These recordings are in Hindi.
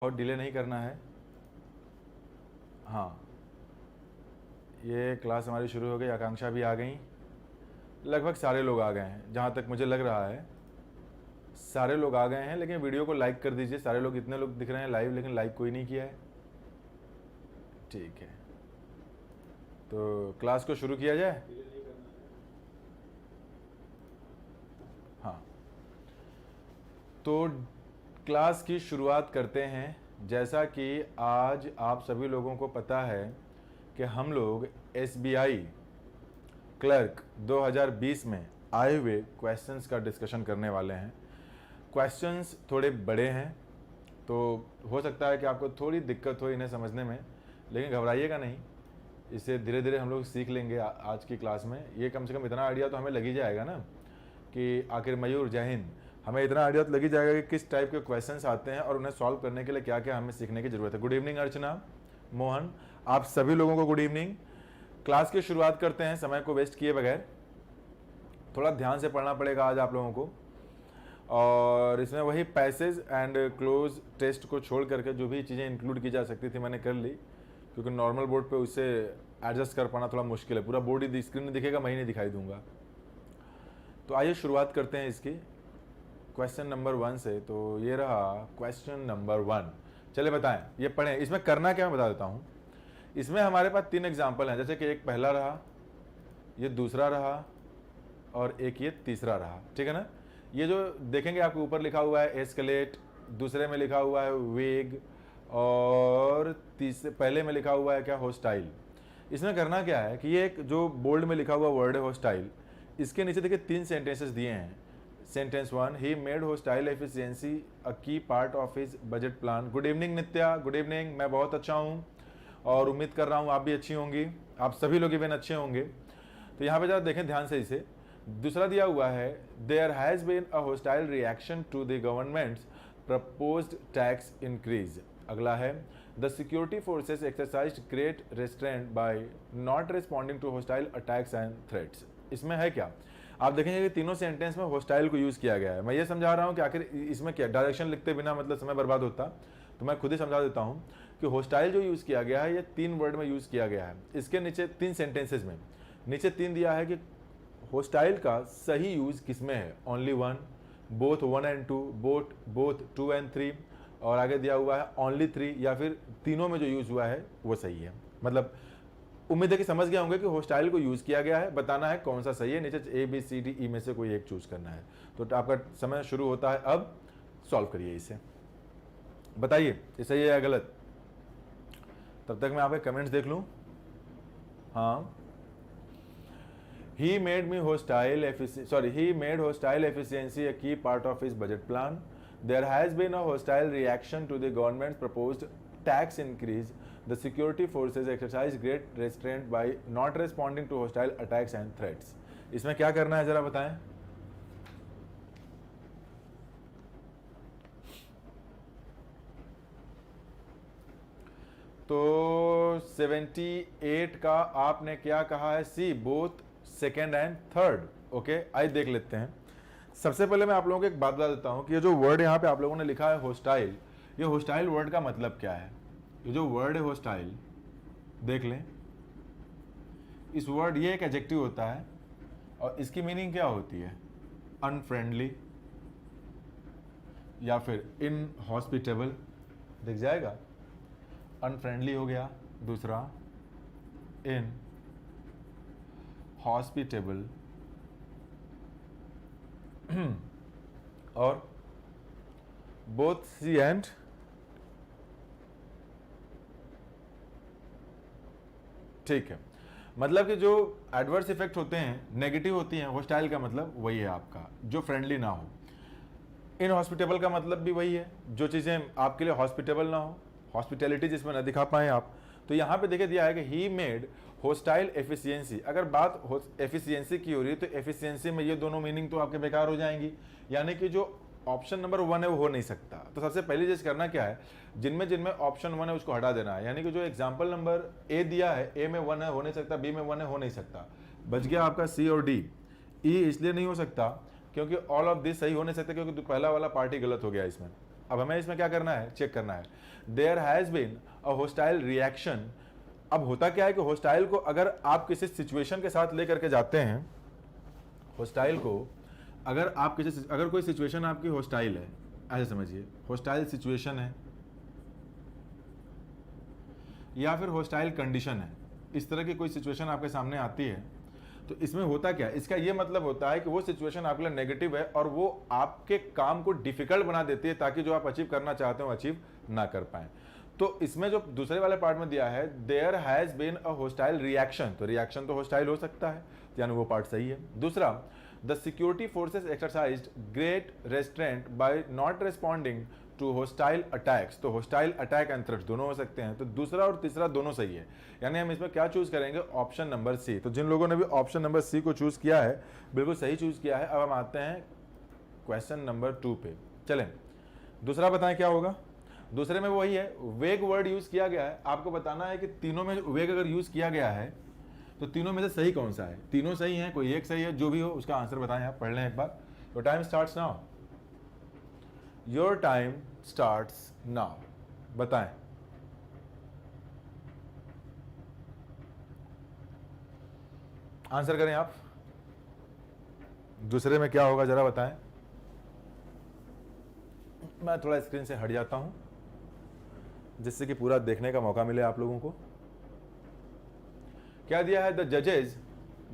और डिले नहीं करना है। हाँ, ये क्लास हमारी शुरू हो गई, आकांक्षा भी आ गई, लगभग सारे लोग आ गए हैं, जहाँ तक मुझे लग रहा है सारे लोग आ गए हैं। लेकिन वीडियो को लाइक कर दीजिए। सारे लोग, इतने लोग दिख रहे हैं लाइव, लेकिन लाइक कोई नहीं किया है। ठीक है, तो क्लास को शुरू किया जाए। हाँ, तो क्लास की शुरुआत करते हैं। जैसा कि आज आप सभी लोगों को पता है कि हम लोग SBI क्लर्क 2020 में आए हुए क्वेश्चंस का डिस्कशन करने वाले हैं। क्वेश्चंस थोड़े बड़े हैं, तो हो सकता है कि आपको थोड़ी दिक्कत हो इन्हें समझने में, लेकिन घबराइएगा नहीं, इसे धीरे धीरे हम लोग सीख लेंगे आज की क्लास में। ये कम से कम इतना आइडिया तो हमें लग ही जाएगा ना कि आखिर मयूर, जय हिंद, हमें इतना आइडिया तो लग ही जाएगा कि किस टाइप के क्वेश्चंस आते हैं और उन्हें सॉल्व करने के लिए क्या क्या हमें सीखने की ज़रूरत है। गुड इवनिंग अर्चना, मोहन, आप सभी लोगों को गुड इवनिंग। क्लास की शुरुआत करते हैं समय को वेस्ट किए बगैर। थोड़ा ध्यान से पढ़ना पड़ेगा आज आप लोगों को, और इसमें वही पैसेज एंड क्लोज टेस्ट को छोड़ करके जो भी चीज़ें इंक्लूड की जा सकती थी मैंने कर ली, क्योंकि नॉर्मल बोर्ड पे उससे एडजस्ट कर पाना थोड़ा मुश्किल है। पूरा बोर्ड ही स्क्रीन में दिखेगा, मैं ही नहीं दिखाई दूंगा। तो आइए शुरुआत करते हैं इसकी क्वेश्चन नंबर 1 से। तो ये रहा क्वेश्चन नंबर 1। चले बताएं, ये पढ़ें। इसमें करना क्या मैं बता देता हूँ। इसमें हमारे पास 3 एग्जाम्पल हैं, जैसे कि एक पहला रहा, ये दूसरा रहा, और एक ये तीसरा रहा। ठीक है ना। ये जो देखेंगे आपको ऊपर लिखा हुआ है एस्केलेट, दूसरे में लिखा हुआ है वेग, और तीसरे पहले में लिखा हुआ है क्या, होस्टाइल। इसमें करना क्या है कि ये एक जो बोल्ड में लिखा हुआ वर्ड है होस्टाइल, इसके नीचे देखिए 3 सेंटेंसेस दिए हैं। Sentence 1, he made hostile efficiency a key part of his budget plan. Good evening Nitya, good evening. मैं बहुत अच्छा हूँ और उम्मीद कर रहा हूँ आप भी अच्छी होंगी, आप सभी लोग इवन अच्छे होंगे। तो यहाँ पे जरा देखें ध्यान से इसे। दूसरा दिया हुआ है, there has been a hostile reaction to the government's proposed tax increase. अगला है, the security forces exercised great restraint by not responding to hostile attacks and threats. इसमें है क्या, आप देखेंगे कि तीनों सेंटेंस में होस्टाइल को यूज किया गया है। मैं ये समझा रहा हूँ कि आखिर इसमें क्या, डायरेक्शन लिखते बिना मतलब समय बर्बाद होता, तो मैं खुद ही समझा देता हूँ कि होस्टाइल जो यूज किया गया है ये 3 वर्ड में यूज किया गया है। इसके नीचे 3 सेंटेंसेज में नीचे 3 दिया है कि होस्टाइल का सही यूज किसमें है, only 1, both 1 and 2, both 2 and 3, और आगे दिया हुआ है ओनली 3, या फिर तीनों में जो यूज हुआ है वो सही है। मतलब उम्मीद है कि समझ गए होंगे कि होस्टाइल को यूज किया गया है, बताना है कौन सा सही है। नीचे ABCDE में से कोई एक चूज करना है। तो आपका समय शुरू होता है अब। सॉल्व करिए इसे, बताइए ये सही है या गलत। तब तक मैं आपके कमेंट्स देख लूं। हाँ, he made hostile efficiency a key part of his budget plan. There has been a hostile reaction to the government's proposed tax increase. The security forces exercised great restraint by not responding to hostile attacks and threats. इसमें क्या करना है जरा बताएं। तो 78 का आपने क्या कहा है, C, both second and third. Okay, आइए देख लेते हैं। सबसे पहले मैं आप लोगों को एक बात बता देता हूं कि ये जो वर्ड यहाँ पे आप लोगों ने लिखा है होस्टाइल, ये होस्टाइल वर्ड का मतलब क्या है। ये जो वर्ड है होस्टाइल, देख लें, इस वर्ड, ये एक एडजेक्टिव होता है और इसकी मीनिंग क्या होती है, अनफ्रेंडली या फिर इनहॉस्पिटेबल। दिख जाएगा, अनफ्रेंडली हो गया, दूसरा इन हॉस्पिटेबल, और बोथ सी एंड ठीक है। मतलब कि जो एडवर्स इफेक्ट होते हैं, नेगेटिव होती हैं, होस्टाइल का मतलब वही है आपका, जो फ्रेंडली ना हो। इनहॉस्पिटेबल का मतलब भी वही है, जो चीज़ें आपके लिए हॉस्पिटेबल ना हो, हॉस्पिटैलिटी जिसमें ना दिखा पाए आप। तो यहाँ पे देखिए दिया है कि ही मेड होस्टाइल एफिशिएंसी। अगर बात एफिशिएंसी की हो रही है तो एफिशिएंसी में ये दोनों मीनिंग तो आपके बेकार हो जाएंगी, यानी कि जो ऑप्शन नंबर 1 है वो हो नहीं सकता। तो सबसे पहली चीज करना क्या है, जिनमें जिनमें ऑप्शन 1 है उसको हटा देना है। यानी कि जो एग्जाम्पल नंबर ए दिया है, ए में 1 है, हो नहीं सकता, बी में 1 है, हो नहीं सकता। बच गया आपका सी और डी। ई इसलिए नहीं हो सकता क्योंकि ऑल ऑफ दिस सही हो नहीं सकता, क्योंकि पहला वाला पार्ट ही गलत हो गया इसमें। अब हमें इसमें क्या करना है, चेक करना है। There has been a hostile reaction. अब होता क्या है कि होस्टाइल को अगर आप किसी सिचुएशन के साथ लेकर के जाते हैं, होस्टाइल को अगर आप अगर कोई सिचुएशन आपकी होस्टाइल है, ऐसे समझिए होस्टाइल सिचुएशन है या फिर होस्टाइल कंडीशन है, इस तरह की कोई सिचुएशन आपके सामने आती है, तो इसमें होता क्या है, इसका ये मतलब होता है कि वो सिचुएशन आपके लिए नेगेटिव है और वो आपके काम को डिफिकल्ट बना देती है ताकि जो आप अचीव करना चाहते हो अचीव ना कर पाए। तो इसमें जो दूसरे वाले पार्ट में दिया है, there has been a hostile reaction, तो रिएक्शन तो होस्टाइल हो सकता है, यानी वो पार्ट सही है। दूसरा, the security forces exercised great restraint by not responding to hostile attacks, तो होस्टाइल अटैक एंड थ्रेट्स दोनों हो सकते हैं, तो दूसरा और तीसरा दोनों सही है, यानी हम इसमें क्या चूज करेंगे, ऑप्शन नंबर सी। तो जिन लोगों ने भी ऑप्शन नंबर सी को चूज किया है बिल्कुल सही चूज किया है। अब हम आते हैं क्वेश्चन नंबर 2 पे। चलें, दूसरा बताएं क्या होगा। दूसरे में वही है, वेग वर्ड यूज किया गया है, आपको बताना है कि तीनों में वेग अगर यूज किया गया है तो तीनों में से सही कौन सा है। तीनों सही है, कोई एक सही है, जो भी हो उसका आंसर बताएं आप, पढ़ लें एक बार। तो time starts now, your time starts now, बताएं। आंसर करें आप, दूसरे में क्या होगा जरा बताएं। मैं थोड़ा स्क्रीन से हट जाता हूं जिससे कि पूरा देखने का मौका मिले आप लोगों को। क्या दिया है, द जजेस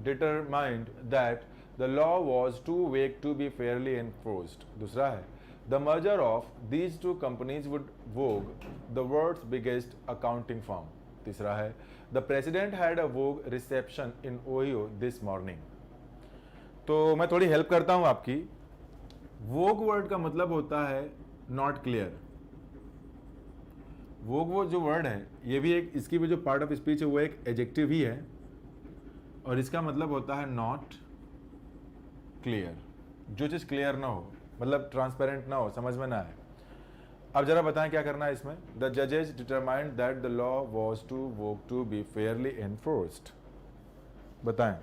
determined that the law was too vague to be fairly enforced. दूसरा है, the merger of these two companies would vogue the world's biggest accounting firm. तीसरा है, the president had a vogue reception in Ohio this morning. तो मैं थोड़ी हेल्प करता हूं आपकी। वोग वर्ड का मतलब होता है नॉट क्लियर। वो जो वर्ड है, ये भी एक, इसकी भी जो पार्ट ऑफ स्पीच है वो एक एडजेक्टिव ही है और इसका मतलब होता है नॉट क्लियर, जो चीज क्लियर ना हो, मतलब ट्रांसपेरेंट ना हो, समझ में ना आए। अब जरा बताएं क्या करना है इसमें। द जजेस determined that the law was too vogue to be fairly enforced, बताएं।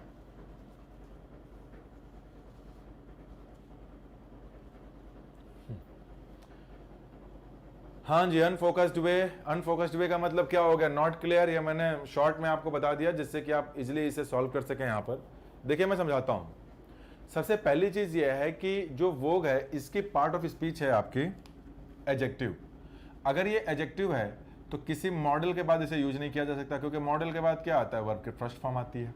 हाँ जी, अनफोकस्ड वे। अनफोकस्ड वे का मतलब क्या हो गया, नॉट क्लियर। ये मैंने शॉर्ट में आपको बता दिया जिससे कि आप इजीली इसे सॉल्व कर सकें। यहाँ पर देखिए मैं समझाता हूँ। सबसे पहली चीज ये है कि जो वोग है इसकी पार्ट ऑफ स्पीच है आपकी एडजेक्टिव। अगर ये एडजेक्टिव है तो किसी मॉडल के बाद इसे यूज नहीं किया जा सकता, क्योंकि मॉडल के बाद क्या आता है, वर्ब की फर्स्ट फॉर्म आती है।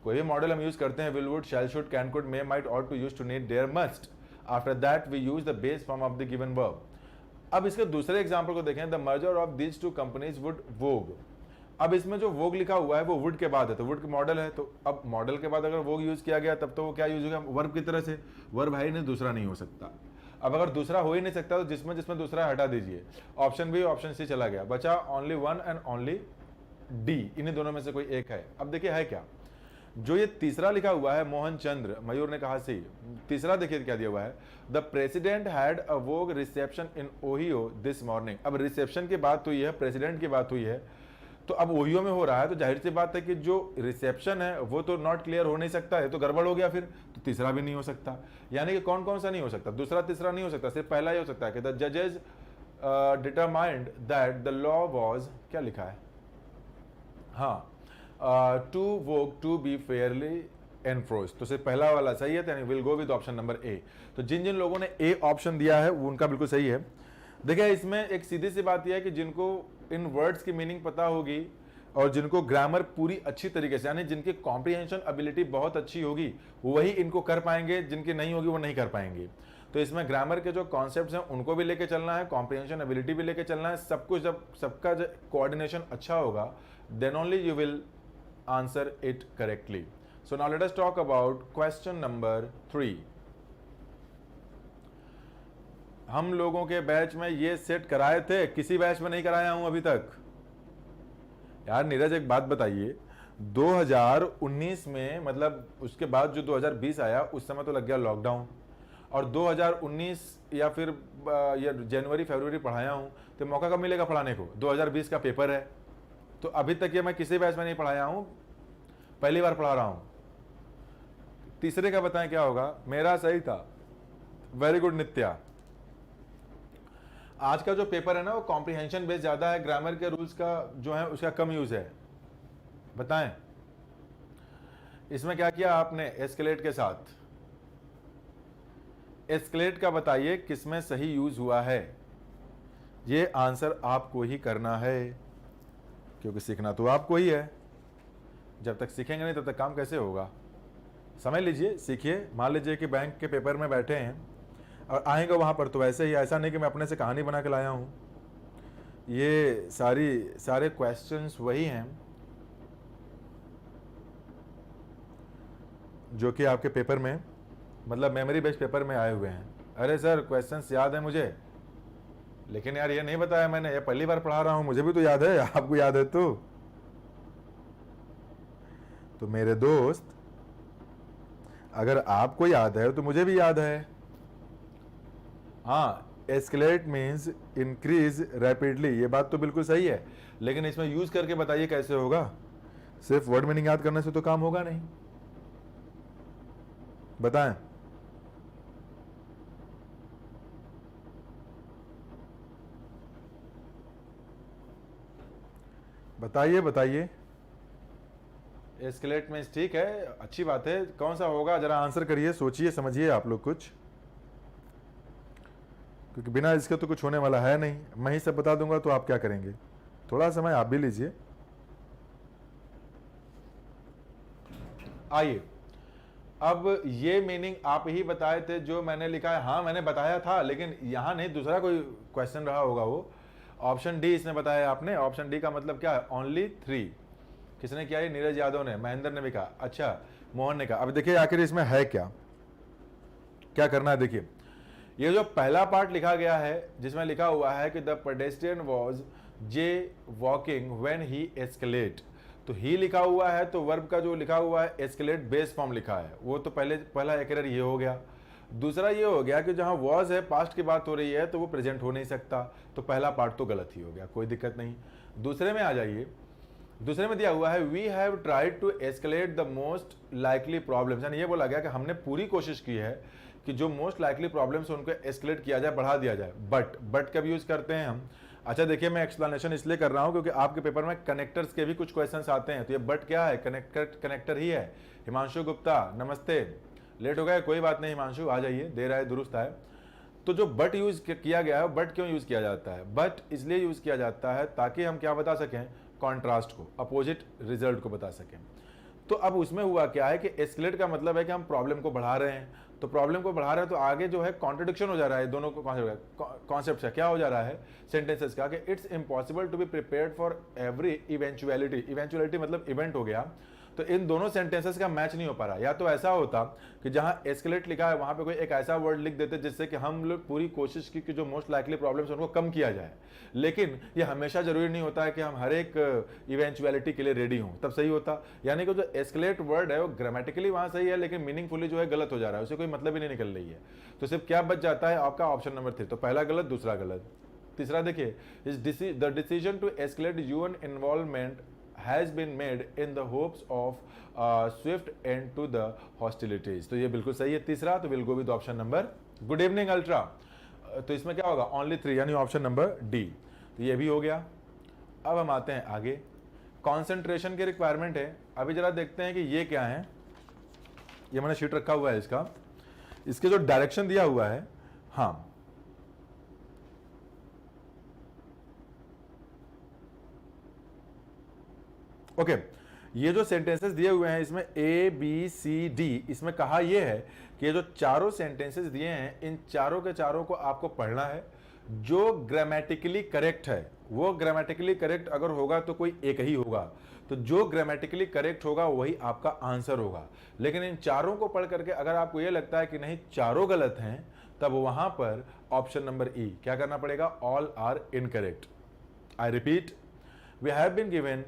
कोई भी मॉडल हम यूज करते हैं, will would, shall should, can could, may might, ought to, use to, need, dare, must. After that we use the base form of the given verb. अब इसके दूसरे एग्जांपल को देखें, the merger of these two companies would vogue. अब इसमें जो वोग लिखा हुआ है वो वुड के बाद है, तो वुड के मॉडल है, तो अब मॉडल के बाद अगर वोग यूज किया गया तब तो वो क्या यूज होगा, वर्ब की तरह से। वर्ब है ही नहीं, दूसरा नहीं हो सकता। अब अगर दूसरा हो ही नहीं सकता तो जिसमें जिसमें दूसरा हटा दीजिए। ऑप्शन बी, ऑप्शन सी चला गया, बचा only one and only D. इन्हीं दोनों में से कोई एक है। अब देखिए है क्या, जो ये तीसरा लिखा हुआ है, मोहन चंद्र, मयूर ने कहा सही। तीसरा देखिए क्या दिया हुआ है, the president had a vogue reception in Ohio this morning. अब रिसेप्शन की बात हुई है, प्रेसिडेंट की बात हुई है, तो अब ओहियो में हो रहा है, तो जाहिर सी बात है कि जो रिसेप्शन है वो तो नॉट क्लियर हो नहीं सकता है, तो गड़बड़ हो गया फिर, तो तीसरा भी नहीं हो सकता। यानी कि कौन कौन सा नहीं हो सकता, दूसरा तीसरा नहीं हो सकता, सिर्फ पहला ही हो सकता है कि द जजेस determined that the law was, क्या लिखा है, हाँ, too vogue to be fairly enforced, तो सिर्फ पहला वाला सही है, यानी will go with option number A. तो जिन जिन लोगों ने ए ऑप्शन दिया है वो उनका बिल्कुल सही है। देखिए इसमें एक सीधी सी बात यह है कि जिनको इन वर्ड्स की मीनिंग पता होगी और जिनको ग्रामर पूरी अच्छी तरीके से, यानी जिनकी कॉम्प्रिहेंशन एबिलिटी बहुत अच्छी होगी वही इनको कर पाएंगे, जिनकी नहीं होगी वो नहीं कर पाएंगे। तो इसमें ग्रामर के जो कॉन्सेप्ट्स हैं उनको भी लेके चलना है, कॉम्प्रिहेंशन एबिलिटी भी लेके चलना है, सब कुछ जब सबका कोऑर्डिनेशन अच्छा होगा then only you will answer it correctly. So now let us talk about question number 3. हम लोगों के बैच में ये सेट कराए थे, किसी बैच में नहीं कराया हूं अभी तक। यार नीरज एक बात बताइए, 2019 में, मतलब उसके बाद जो 2020 आया उस समय तो लग गया लॉकडाउन, और 2019 या फिर या जनवरी फरवरी पढ़ाया हूं, तो मौका कब मिलेगा पढ़ाने को, 2020 का पेपर है। तो अभी तक ये मैं किसी बैच में नहीं पढ़ाया हूं, पहली बार पढ़ा रहा हूं। तीसरे का बताएं क्या होगा, मेरा सही था, वेरी गुड नित्या। आज का जो पेपर है ना वो कॉम्प्रिहेंशन बेस्ड ज़्यादा है, ग्रामर के रूल्स का जो है उसका कम यूज़ है। बताएं इसमें क्या किया आपने एस्केलेट के साथ, एस्केलेट का बताइए किसमें सही यूज़ हुआ है। ये आंसर आपको ही करना है क्योंकि सीखना तो आपको ही है। जब तक सीखेंगे नहीं तब तक काम कैसे होगा। समझ लीजिए, सीखिए। मान लीजिए कि बैंक के पेपर में बैठे हैं और आएंगे वहाँ पर, तो वैसे ही, ऐसा नहीं कि मैं अपने से कहानी बना के लाया हूँ। ये सारे क्वेश्चंस वही हैं जो कि आपके पेपर में, मतलब मेमोरी बेस्ड पेपर में आए हुए हैं। अरे सर क्वेश्चंस याद है मुझे, लेकिन यार ये नहीं बताया मैंने, ये पहली बार पढ़ा रहा हूँ, मुझे भी तो याद है, आपको याद है तो मेरे दोस्त, अगर आपको याद है तो मुझे भी याद है। हाँ, एस्केलेट मीन्स इंक्रीज रैपिडली, ये बात तो बिल्कुल सही है, लेकिन इसमें यूज करके बताइए कैसे होगा। सिर्फ वर्ड मीनिंग याद करने से तो काम होगा नहीं। बताएं। बताइए बताइए। एस्केलेट मीन्स ठीक है, अच्छी बात है, कौन सा होगा जरा आंसर करिए, सोचिए समझिए आप लोग कुछ, क्योंकि बिना इसके तो कुछ होने वाला है नहीं। मैं ही सब बता दूंगा तो आप क्या करेंगे। थोड़ा समय आप भी लीजिए। आइए, अब ये मीनिंग आप ही बताए थे जो मैंने लिखा है। हाँ मैंने बताया था, लेकिन यहां नहीं, दूसरा कोई क्वेश्चन रहा होगा वो। ऑप्शन डी इसने बताया आपने। ऑप्शन डी का मतलब क्या है? ओनली 3। किसने किया? ये नीरज यादव ने, महेंद्र ने भी कहा, अच्छा मोहन ने कहा। अब देखिए आखिर इसमें है क्या, क्या करना है। देखिए ये जो पहला पार्ट लिखा गया है जिसमें लिखा हुआ है कि the pedestrian was J walking when he escalate, तो ही लिखा हुआ है, तो वर्ब का जो लिखा हुआ है एस्केलेट बेस फॉर्म लिखा है, वो तो पहला एक एरर ये हो गया। दूसरा ये हो गया कि जहां वॉज है, पास्ट की बात हो रही है, तो वो प्रेजेंट हो नहीं सकता, तो पहला पार्ट तो गलत ही हो गया, कोई दिक्कत नहीं। दूसरे में आ जाइए। दूसरे में दिया हुआ है we have tried to escalate the most likely problems, यानी ये बोला गया कि हमने पूरी कोशिश की है कि जो मोस्ट लाइकली प्रॉब्लम्स उनको एस्केलेट किया जाए, बढ़ा दिया जाए। बट कब यूज करते हैं हम? अच्छा देखिए, मैं एक्सप्लेनेशन इसलिए कर रहा हूं क्योंकि आपके पेपर में कनेक्टर्स के भी कुछ क्वेश्चंस आते हैं, तो ये बट क्या है? कनेक्टर ही है। हिमांशु गुप्ता नमस्ते, लेट हो गया, कोई बात नहीं हिमांशु, आ जाइए, देर आए दुरुस्त आए। तो जो बट यूज किया गया है, बट क्यों यूज किया जाता है? बट इसलिए यूज किया जाता है ताकि हम क्या बता सकें? कॉन्ट्रास्ट को, अपोजिट रिजल्ट को बता सकें। तो अब उसमें हुआ क्या है कि एस्केलेट का मतलब है कि हम प्रॉब्लम को बढ़ा रहे हैं, तो प्रॉब्लम को बढ़ा रहे हैं तो आगे जो है कॉन्ट्रडिक्शन हो जा रहा है दोनों को। कॉन्सेप्ट का क्या हो जा रहा है सेंटेंसेस का, कि it's impossible to be prepared for every eventuality. Eventuality मतलब इवेंट हो गया, तो इन दोनों सेंटेंसेस का मैच नहीं हो पा रहा। या तो ऐसा होता कि जहां एस्केलेट लिखा है वहां पे कोई एक ऐसा वर्ड लिख देते जिससे कि हम लोग पूरी कोशिश की कि जो मोस्ट लाइकली प्रॉब्लम्स उनको कम किया जाए, लेकिन ये हमेशा जरूरी नहीं होता है कि हम हर एक इवेंचुअलिटी के लिए रेडी हों तब सही होता। यानी कि जो एस्केलेट वर्ड है वो ग्रामेटिकली वहां सही है, लेकिन मीनिंगफुली जो है गलत हो जा रहा है, उसे कोई मतलब ही नहीं निकल रही है। तो सिर्फ क्या बच जाता है आपका? Option number 3। तो पहला गलत, दूसरा गलत। तीसरा देखिए, the decision to escalate human involvement has been made in the hopes of swift end to the hostilities। तो ये बिल्कुल सही है तीसरा। तो will go with option number good evening ultra. तो इसमें क्या होगा? ओनली 3, यानी ऑप्शन नंबर डी। तो ये भी हो गया। अब हम आते हैं आगे, कॉन्सेंट्रेशन की रिक्वायरमेंट है। अभी जरा देखते हैं कि ये क्या है। ये मैंने शीट रखा हुआ है इसका, इसके जो डायरेक्शन दिया हुआ है, हाँ ओके ये जो सेंटेंसेस दिए हुए हैं इसमें ए बी सी डी, इसमें कहा यह है कि ये जो चारों सेंटेंसेस दिए हैं, इन चारों के चारों को आपको पढ़ना है। जो ग्रामेटिकली करेक्ट है, वो ग्रामेटिकली करेक्ट अगर होगा तो कोई एक ही होगा, तो जो ग्रामेटिकली करेक्ट होगा वही आपका आंसर होगा। लेकिन इन चारों को पढ़ करके अगर आपको ये लगता है कि नहीं चारों गलत हैं, तब वहां पर ऑप्शन नंबर ई क्या करना पड़ेगा? All are incorrect. I repeat, we have been given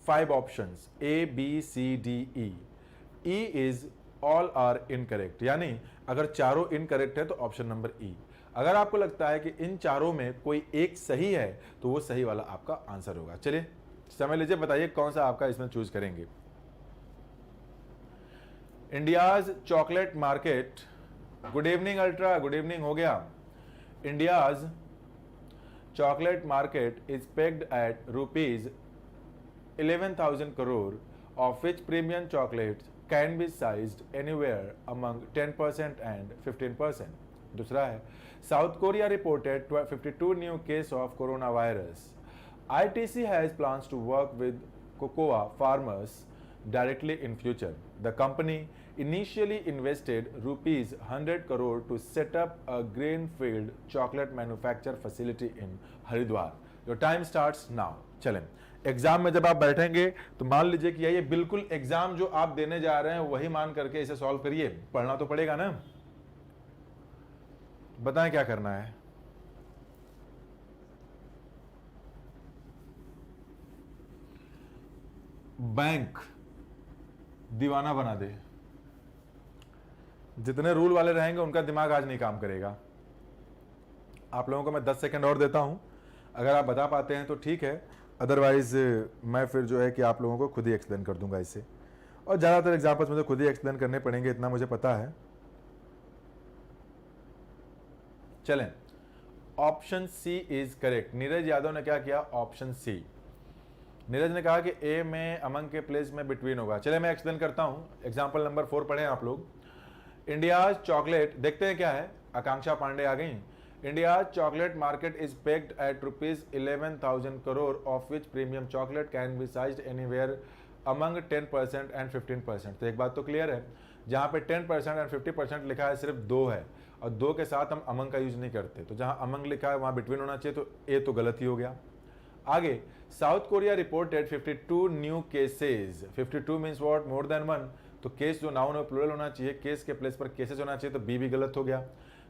5 options A, B, C, D, E. E is all are incorrect, यानी अगर चारों इनकरेक्ट है तो ऑप्शन नंबर E। अगर आपको लगता है कि इन चारों में कोई एक सही है तो वो सही वाला आपका आंसर होगा। चलिए समय लीजिए, बताइए कौन सा आपका इसमें चूज करेंगे। India's chocolate market, good evening ultra, good evening हो गया। India's chocolate market is pegged at rupees 11,000 crore, of which premium chocolates can be sized anywhere among 10% and 15%. दूसरा है, South Korea reported 52 new cases of coronavirus. ITC has plans to work with cocoa farmers directly in future. The company initially invested rupees 100 crore to set up a greenfield chocolate manufacture facility in Haridwar. Your time starts now. चलें, एग्जाम में जब आप बैठेंगे तो मान लीजिए कि ये बिल्कुल एग्जाम जो आप देने जा रहे हैं वही मान करके इसे सॉल्व करिए। पढ़ना तो पड़ेगा ना। बताएं क्या करना है। बैंक दीवाना बना दे। जितने रूल वाले रहेंगे उनका दिमाग आज नहीं काम करेगा। आप लोगों को मैं 10 सेकंड और देता हूं, अगर आप बता पाते हैं तो ठीक है, अदरवाइज मैं फिर जो है कि आप लोगों को खुद ही एक्सप्लेन कर दूंगा इसे। और ज़्यादातर एग्जाम्पल्स मुझे खुद ही एक्सप्लेन करने पड़ेंगे, इतना मुझे पता है। चलें, option C is correct. Neeraj Yadav ने क्या किया? Option C. नीरज ने कहा कि ए में अमंग के प्लेस में बिटवीन होगा। चले मैं एक्सप्लेन करता हूं। एग्जाम्पल नंबर 4 पढ़ें आप लोग। इंडिया चॉकलेट, देखते हैं क्या है। आकांक्षा पांडे आ गई। India chocolate market is pegged at rupees 11,000 crore, of which premium chocolate can be sized anywhere among 10% and 15%। तो एक बात तो क्लियर है, जहां पे 10% एंड 50% लिखा है सिर्फ 2 है, और 2 के साथ हम अमंग का यूज नहीं करते। तो जहां अमंग लिखा है वहां बिटवीन होना चाहिए, तो ए तो गलत ही हो गया। आगे, south Korea reported 52 new cases. 52 means what? More than 1। तो केस जो नाउन है प्लूरल होना चाहिए, केस के प्लेस पर केसेस होना चाहिए, तो बी भी गलत हो गया।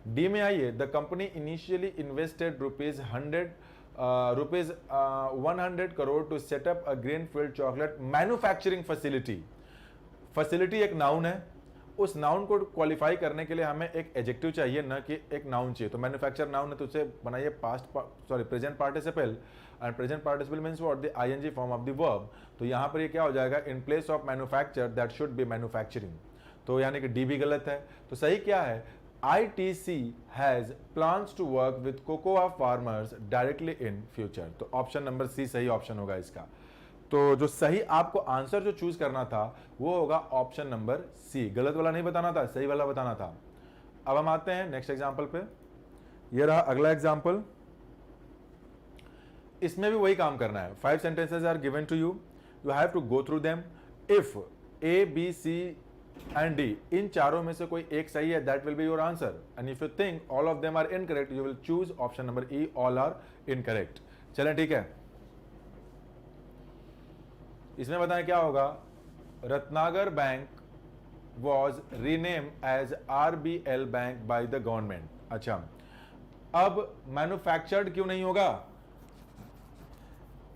डी में आइए, the company initially invested rupees 100 crore to set up a greenfield chocolate manufacturing facility. Facility एक नाउन है, उस नाउन को क्वालिफाई करने के लिए हमें एक एडजेक्टिव चाहिए, न कि एक नाउन चाहिए। तो मैन्युफैक्चर नाउन है तो उसे बनाइए present participle, and present participle means what? The ING form of the verb. तो यहां पर ये क्या हो जाएगा? In place of manufacture that should be manufacturing. तो यानी कि डी भी गलत है। तो सही क्या है? ITC has plans to work with cocoa farmers directly in future। तो ऑप्शन नंबर सी सही ऑप्शन होगा इसका। तो जो सही आपको आंसर जो चूज करना था वो होगा ऑप्शन नंबर सी। गलत वाला नहीं बताना था, सही वाला बताना था। अब हम आते हैं नेक्स्ट एग्जांपल पे। ये रहा अगला एग्जांपल। इसमें भी वही काम करना है। 5 sentences are given to you, you have to go through them. If A B C and D, इन चारों में से कोई एक सही है, that will be your answer. And if you think all of them are incorrect, you will choose option number E, all are incorrect. चलें ठीक है। इसमें बताएं क्या होगा? Ratnakar bank was renamed as RBL bank by the government. अच्छा, अब मैन्युफैक्चर्ड क्यों नहीं होगा?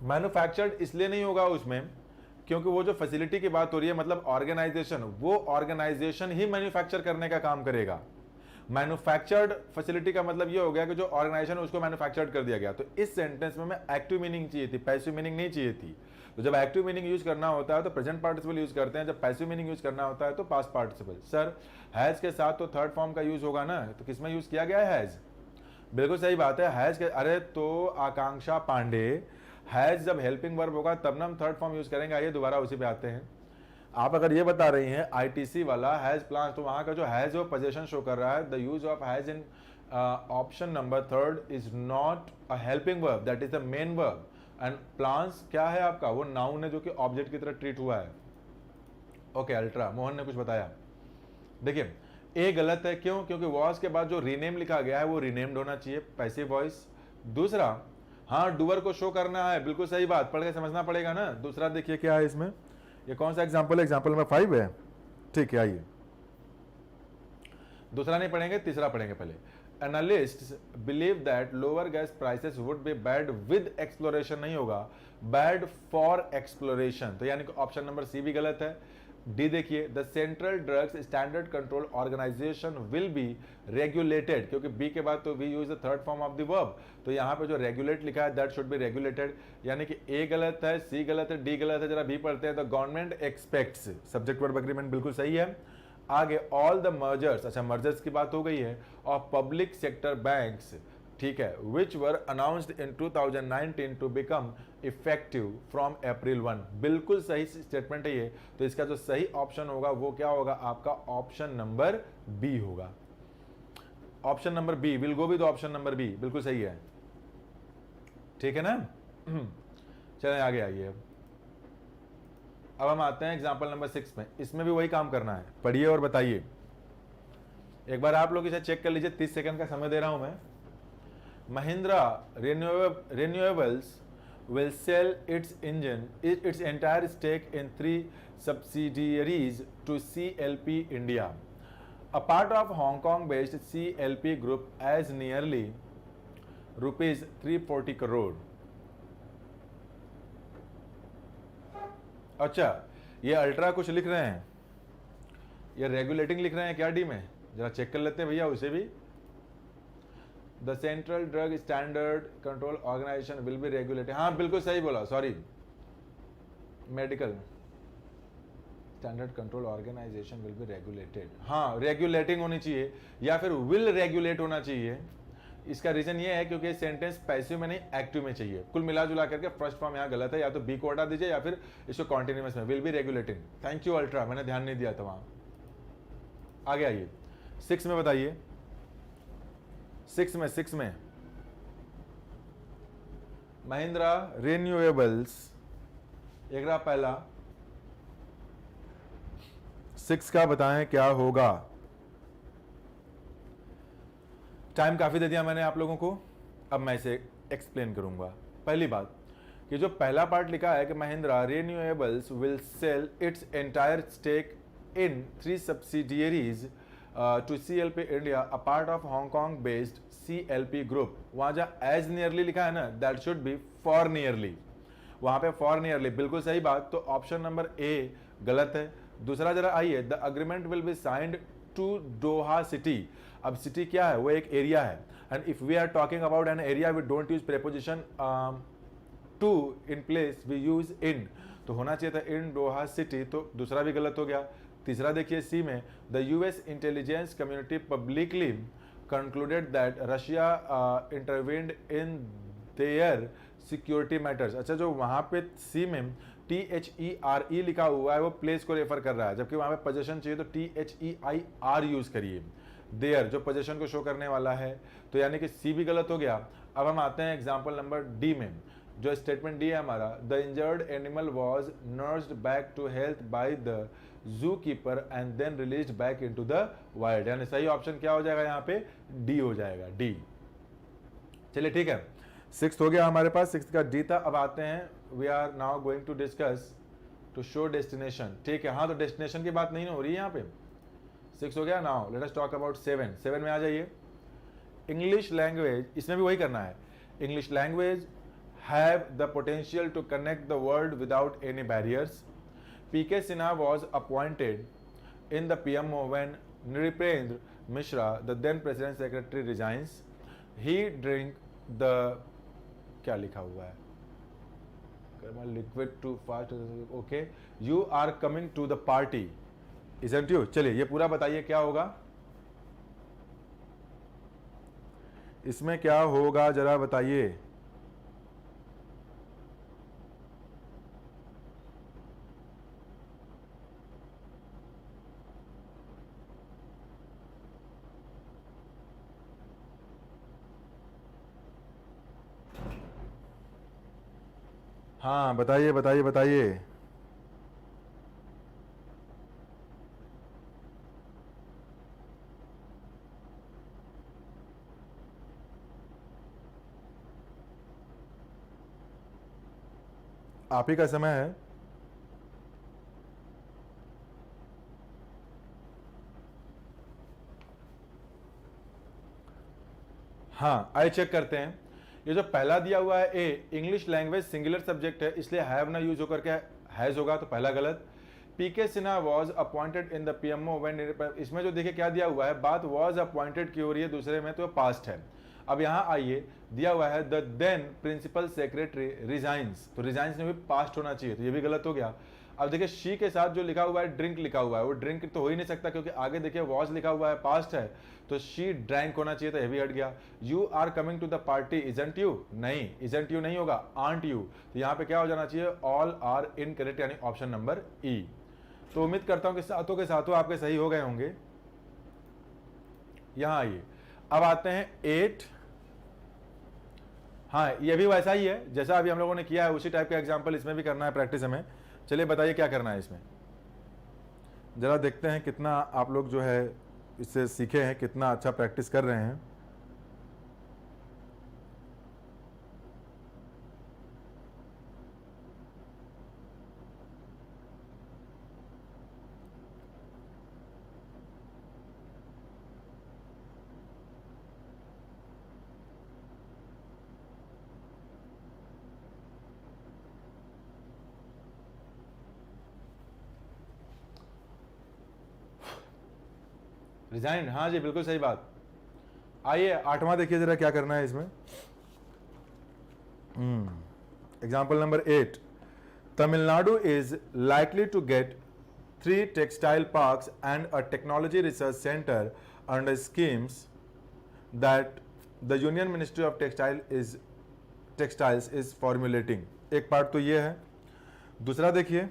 मैन्युफैक्चर्ड इसलिए नहीं होगा उसमें क्योंकि वो जो फैसिलिटी की बात हो रही है, मतलब ऑर्गेनाइजेशन, वो ऑर्गेनाइजेशन ही मैन्युफैक्चर करने का काम करेगा। मैन्युफैक्चर्ड फैसिलिटी का मतलब ये हो गया कि जो ऑर्गेनाइजेशन है उसको मैन्युफैक्चर्ड कर दिया गया। तो इस सेंटेंस में एक्टिव मीनिंग चाहिए थी, पैसिव मीनिंग नहीं चाहिए थी। तो जब एक्टिव मीनिंग यूज करना होता है तो प्रेजेंट पार्टिसिपल यूज करते हैं, जब पैसिव मीनिंग यूज करना होता है तो पास्ट पार्टिसिपल। सर हैज के साथ तो थर्ड फॉर्म का यूज होगा ना, तो किसमें यूज किया गया है? हैज। बिल्कुल सही बात है, हैज के। अरे तो आकांक्षा पांडे, हैज जब हेल्पिंग वर्ब होगा तब ना हम थर्ड फॉर्म यूज करेंगे। आइए दोबारा उसी पे आते हैं। आप अगर ये बता रही हैं ITC वाला हैज प्लान्स, तो वहां का जो हैज वो पोजीशन शो कर रहा है। The use of has in option number 3 is not a helping verb, that is the main verb. And plans क्या है आपका? वो नाउन है जो कि ऑब्जेक्ट की तरह ट्रीट हुआ है। ओके अल्ट्रा, मोहन ने कुछ बताया। देखिए ए गलत है, क्यों? क्योंकि वॉज के बाद जो रीनेम लिखा गया है वो रीनेम्ड होना चाहिए, पैसिव वॉइस। दूसरा, हाँ डूअर को शो करना है, बिल्कुल सही बात, पढ़ के समझना पड़ेगा ना। दूसरा देखिए क्या है इसमें, ये कौन सा एग्जांपल है? एग्जांपल नंबर 5 है। ठीक है, आइए दूसरा नहीं पढ़ेंगे, तीसरा पढ़ेंगे पहले। Analysts believe that lower gas prices would be bad with exploration, नहीं होगा, बैड फॉर एक्सप्लोरेशन। तो यानी कि ऑप्शन नंबर सी भी गलत है। डी देखिए, the central drugs standard control organisation will be regulated, क्योंकि बी के बाद तो we use the third form of the verb, तो यहाँ पे जो रेगुलेट लिखा है दैट शुड बी रेगुलेटेड। यानी कि ए गलत है, सी गलत है, डी गलत है। जरा बी पढ़ते हैं। The government aspects, subject verb agreement बिल्कुल सही है। आगे ऑल द मर्जर्स, अच्छा मर्जर्स की बात हो गई है, और पब्लिक सेक्टर बैंक्स ठीक है, which were announced in 2019 to become effective from April 1। बिल्कुल सही स्टेटमेंट है ये। तो इसका जो सही ऑप्शन होगा वो क्या होगा, आपका ऑप्शन नंबर बी होगा। Option number B, will go with option number B, बिल्कुल सही है, ठीक है ना। चलें आगे आइए। अब हम आते हैं एग्जाम्पल नंबर 6 में। इसमें भी वही काम करना है, पढ़िए और बताइए। एक बार आप लोग इसे चेक कर लीजिए, 30 सेकंड का समय दे रहा हूं मैं। Mahindra renewables will sell its entire stake in 3 subsidiaries to CLP India, a part of Hong Kong-based CLP Group, as nearly rupees 340 crore। अच्छा, ये अल्ट्रा कुछ लिख रहे हैं, ये रेगुलेटिंग लिख रहे हैं क्या डी में, जरा चेक कर लेते हैं भैया उसे भी। The central drug standard control organisation will be regulated, हाँ बिल्कुल सही बोला, sorry, medical standard control organisation will be regulated, हाँ रेगुलेटिंग होनी चाहिए या फिर विल रेगुलेट होना चाहिए। इसका रीजन ये है क्योंकि सेंटेंस पैसिव में नहीं एक्टिव में चाहिए। कुल मिला जुला करके फर्स्ट फॉर्म यहाँ गलत है, या तो बी को हटा दीजिए या फिर इसको कॉन्टिन्यूअस में, will be regulating. Thank you ultra, मैंने ध्यान नहीं दिया था वहां। आगे आइए 6 में बताइए। 6 में महिंद्रा रिन्यूएबल्स, एक रहा पहला, 6 का बताएं क्या होगा। टाइम काफी दे दिया मैंने आप लोगों को, अब मैं इसे एक्सप्लेन करूंगा। पहली बात कि जो पहला पार्ट लिखा है कि Mahindra renewables will sell its entire stake in 3 subsidiaries to CLP India, a part of Hong Kong based CLP group. वहां जहां एज नियरली लिखा है ना, that should be for nearly, वहां पे फॉर नियरली, बिल्कुल सही बात। तो ऑप्शन नंबर ए गलत है। दूसरा जरा आइए, the agreement will be signed to Doha city. अब सिटी क्या है, वो एक एरिया है, and if we are talking about an area we don't use preposition to in place, we use in, तो होना चाहिए था इन दोहा सिटी, तो दूसरा भी गलत हो गया। तीसरा देखिए सी में, the US intelligence community publicly concluded that Russia intervened in their security matters. अच्छा, जो वहां पे सी में THERE लिखा हुआ है वो प्लेस को रेफर कर रहा है, जबकि वहां पे पोजीशन चाहिए तो THEIR यूज करिए, देयर जो पोजीशन को शो करने वाला है। तो यानी कि सी भी गलत हो गया। अब हम आते हैं एग्जांपल नंबर डी में, जो स्टेटमेंट डी है हमारा, the injured animal was nursed back to health by the zoo keeper and then released back into the wild. यानी सही ऑप्शन क्या हो जाएगा यहाँ पे, डी हो जाएगा, डी। चलिए ठीक है, 6 हो गया हमारे पास, 6 का डी था। अब आते हैं, we are now going to discuss to show destination, ठीक है। हाँ, तो डेस्टिनेशन की बात नहीं हो रही है यहाँ पे। 6 हो गया। Now let us talk about 7 में आ जाइए। इंग्लिश लैंग्वेज, इसमें भी वही करना है। English language have the potential to connect the world without any barriers. PK Sinha was appointed in the PMO when Nripendra Mishra, the then President Secretary, resigns. He drink the, क्या लिखा हुआ है, liquid too fast, okay, you are coming to the party, isn't you? चलिए ये पूरा बताइए क्या होगा, इसमें क्या होगा जरा बताइए। हाँ बताइए बताइए बताइए। आप ही का समय है। हाँ आइए चेक करते हैं। ये जो पहला दिया हुआ है ए, इंग्लिश लैंग्वेज सिंगुलर सब्जेक्ट है, इसलिए हैव ना यूज होकर के हैज होगा, तो पहला गलत। PK Sinha was appointed in the PMO when, इसमें जो देखिए क्या दिया हुआ है, बात वाज अपॉइंटेड की हो रही है, दूसरे में तो पास्ट है। अब यहाँ आइए, दिया हुआ है the then principal secretary resigns, तो रिजाइंस में भी पास्ट होना चाहिए, तो ये भी गलत हो गया। अब देखिए शी के साथ जो लिखा हुआ है ड्रिंक लिखा हुआ है, वो ड्रिंक तो हो ही नहीं सकता क्योंकि आगे देखिए वॉज लिखा हुआ है, पास्ट है, तो शी ड्रैंक होना चाहिए, तो ये भी हट गया। You are coming to the party, isn't you, नहीं इजंट यू नहीं होगा, आंट यू, तो यहाँ पे क्या हो जाना चाहिए, ऑल आर इनकरेक्ट, यानी ऑप्शन नंबर ई। तो उम्मीद करता हूं कि सातों के सातों आपके सही हो गए होंगे। यहां आइए, अब आते हैं 8। हाँ, ये भी वैसा ही है जैसा अभी हम लोगों ने किया है, उसी टाइप का एग्जाम्पल इसमें भी करना है प्रैक्टिस हमें। चलिए बताइए क्या करना है इसमें, जरा देखते हैं कितना आप लोग जो है इससे सीखे हैं, कितना अच्छा प्रैक्टिस कर रहे हैं। रिजाइन, हाँ जी बिल्कुल सही बात। आइए 8वां देखिए जरा क्या करना है इसमें। Example number 8, Tamil Nadu is likely to get 3 textile parks and a technology research centre under schemes that the union ministry of textiles is formulating. एक पार्ट तो ये है। दूसरा देखिए,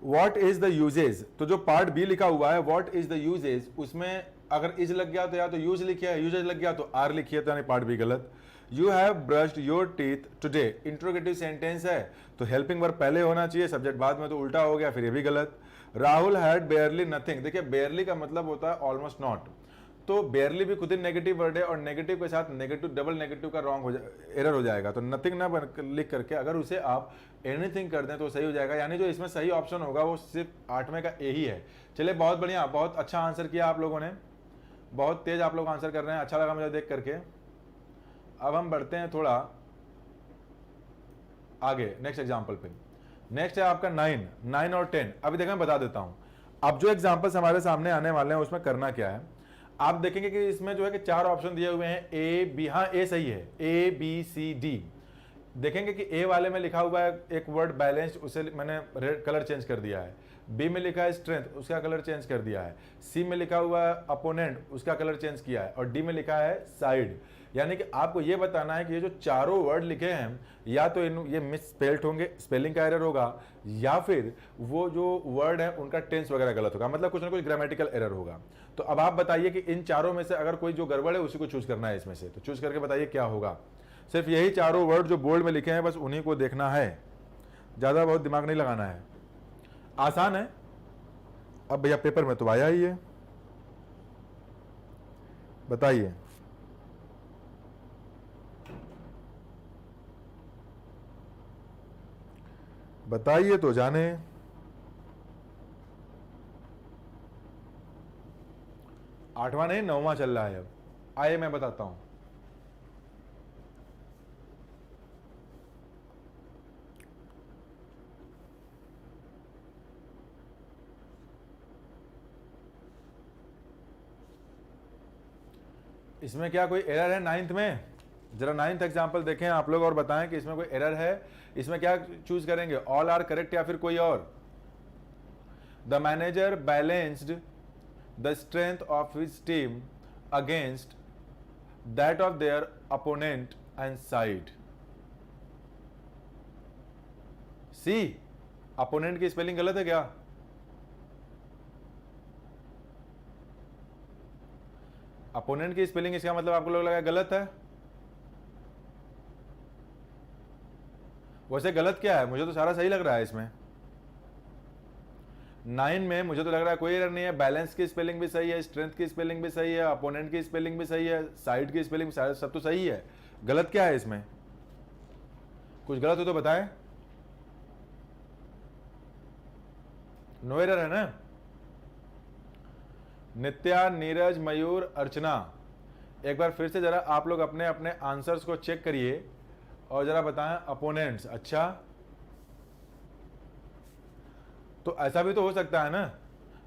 वॉट इज द यूजेज, तो जो पार्ट बी लिखा हुआ है वॉट इज द यूजेज, उसमें अगर इज लग गया तो या तो यूज लिखिए, यूजेज लग गया तो आर लिखिए, तो यानी पार्ट बी गलत। You have brushed your teeth today, interrogative sentence है तो हेल्पिंग वर्ब पहले होना चाहिए, सब्जेक्ट बाद में, तो उल्टा हो गया, फिर ये भी गलत। राहुल हैड बेयरली नथिंग, देखिए बेयरली का मतलब होता है ऑलमोस्ट नॉट, तो बेयरली भी खुद ही नेगेटिव वर्ड है और नेगेटिव के साथ नेगेटिव डबल नेगेटिव का रॉन्ग एरर हो जाएगा, तो नथिंग ना लिख करके अगर उसे आप एनीथिंग कर दें तो सही हो जाएगा, यानी जो इसमें सही ऑप्शन होगा वो सिर्फ 8वें का ए ही है। चलिए बहुत बढ़िया, बहुत अच्छा आंसर किया आप लोगों ने, बहुत तेज आप लोग आंसर कर रहे हैं, अच्छा लगा मुझे देख करके। अब हम बढ़ते हैं थोड़ा आगे नेक्स्ट एग्जाम्पल पे। नेक्स्ट है आपका 9 और 10। अभी देखो मैं बता देता हूं, अब जो एग्जाम्पल्स हमारे सामने आने वाले हैं उसमें करना क्या है। आप देखेंगे कि इसमें जो है कि 4 ऑप्शन दिए हुए हैं, ए बी, हाँ ए सही है, ए बी सी डी। देखेंगे कि ए वाले में लिखा हुआ है एक वर्ड बैलेंस्ड, उसे मैंने रेड कलर चेंज कर दिया है। बी में लिखा है स्ट्रेंथ, उसका कलर चेंज कर दिया है। सी में लिखा हुआ है अपोनेंट, उसका कलर चेंज किया है। और डी में लिखा है साइड। यानी कि आपको ये बताना है कि ये जो चारों वर्ड लिखे हैं या तो ये मिस स्पेल्ड होंगे, स्पेलिंग का एरर होगा, या फिर वो जो वर्ड है उनका टेंस वगैरह गलत होगा, मतलब कुछ ना कुछ ग्रामेटिकल एरर होगा। तो अब आप बताइए कि इन चारों में से अगर कोई जो गड़बड़ है उसी को चूज करना है इसमें से, तो चूज करके बताइए क्या होगा। सिर्फ यही चारों वर्ड जो बोल्ड में लिखे हैं बस उन्हीं को देखना है, ज्यादा बहुत दिमाग नहीं लगाना है, आसान है। अब भैया पेपर में तो आया ही है, बताइए। बताइए तो जाने। आठवां नहीं 9वां चल रहा है अब, आइए मैं बताता हूं। इसमें क्या कोई एरर है 9th में? जरा 9th एग्जाम्पल देखें आप लोग और बताएं कि इसमें कोई एरर है। इसमें क्या चूज करेंगे, ऑल आर करेक्ट या फिर कोई और? The manager balanced the strength of his team against that of their opponent and side. See, opponent की स्पेलिंग गलत है क्या? अपोनेंट की स्पेलिंग इसका मतलब आपको लोग लगा गलत है? वैसे गलत क्या है? मुझे तो सारा सही लग रहा है इसमें। 9 में मुझे तो लग रहा है कोई एरर नहीं है, बैलेंस की स्पेलिंग भी सही है, स्ट्रेंथ की स्पेलिंग भी सही है, अपोनेंट की स्पेलिंग भी सही है, साइड की स्पेलिंग सब तो सही है। गलत क्या है इसमें? कुछ गलत हो तो बताएं। नो एरर है ना? नित्या, नीरज, मयूर, अर्चना, एक बार फिर से जरा आप लोग अपने अपने आंसर्स को चेक करिए और जरा बताएं अपोनेंट्स। अच्छा, तो ऐसा भी तो हो सकता है ना,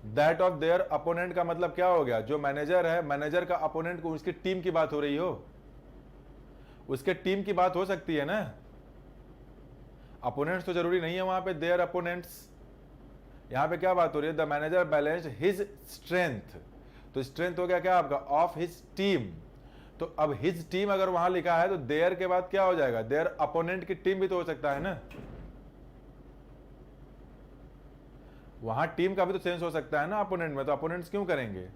दैट ऑफ देयर अपोनेंट का मतलब क्या हो गया? जो मैनेजर है, मैनेजर का अपोनेंट को उसकी टीम की बात हो रही हो, उसके टीम की बात हो सकती है ना। अपोनेंट्स तो जरूरी नहीं है वहां पे देयर अपोनेंट्स। यहां पे क्या बात हो रही है, the manager balanced his strength, तो स्ट्रेंथ हो गया क्या आपका, ऑफ हिज टीम। तो अब हिज टीम अगर वहां लिखा है तो देयर के बाद क्या हो जाएगा, देयर अपोनेंट की टीम भी तो हो सकता है ना, वहां टीम का भी तो सेंस हो सकता है ना अपोनेंट में, तो अपोनेंट्स क्यों करेंगे।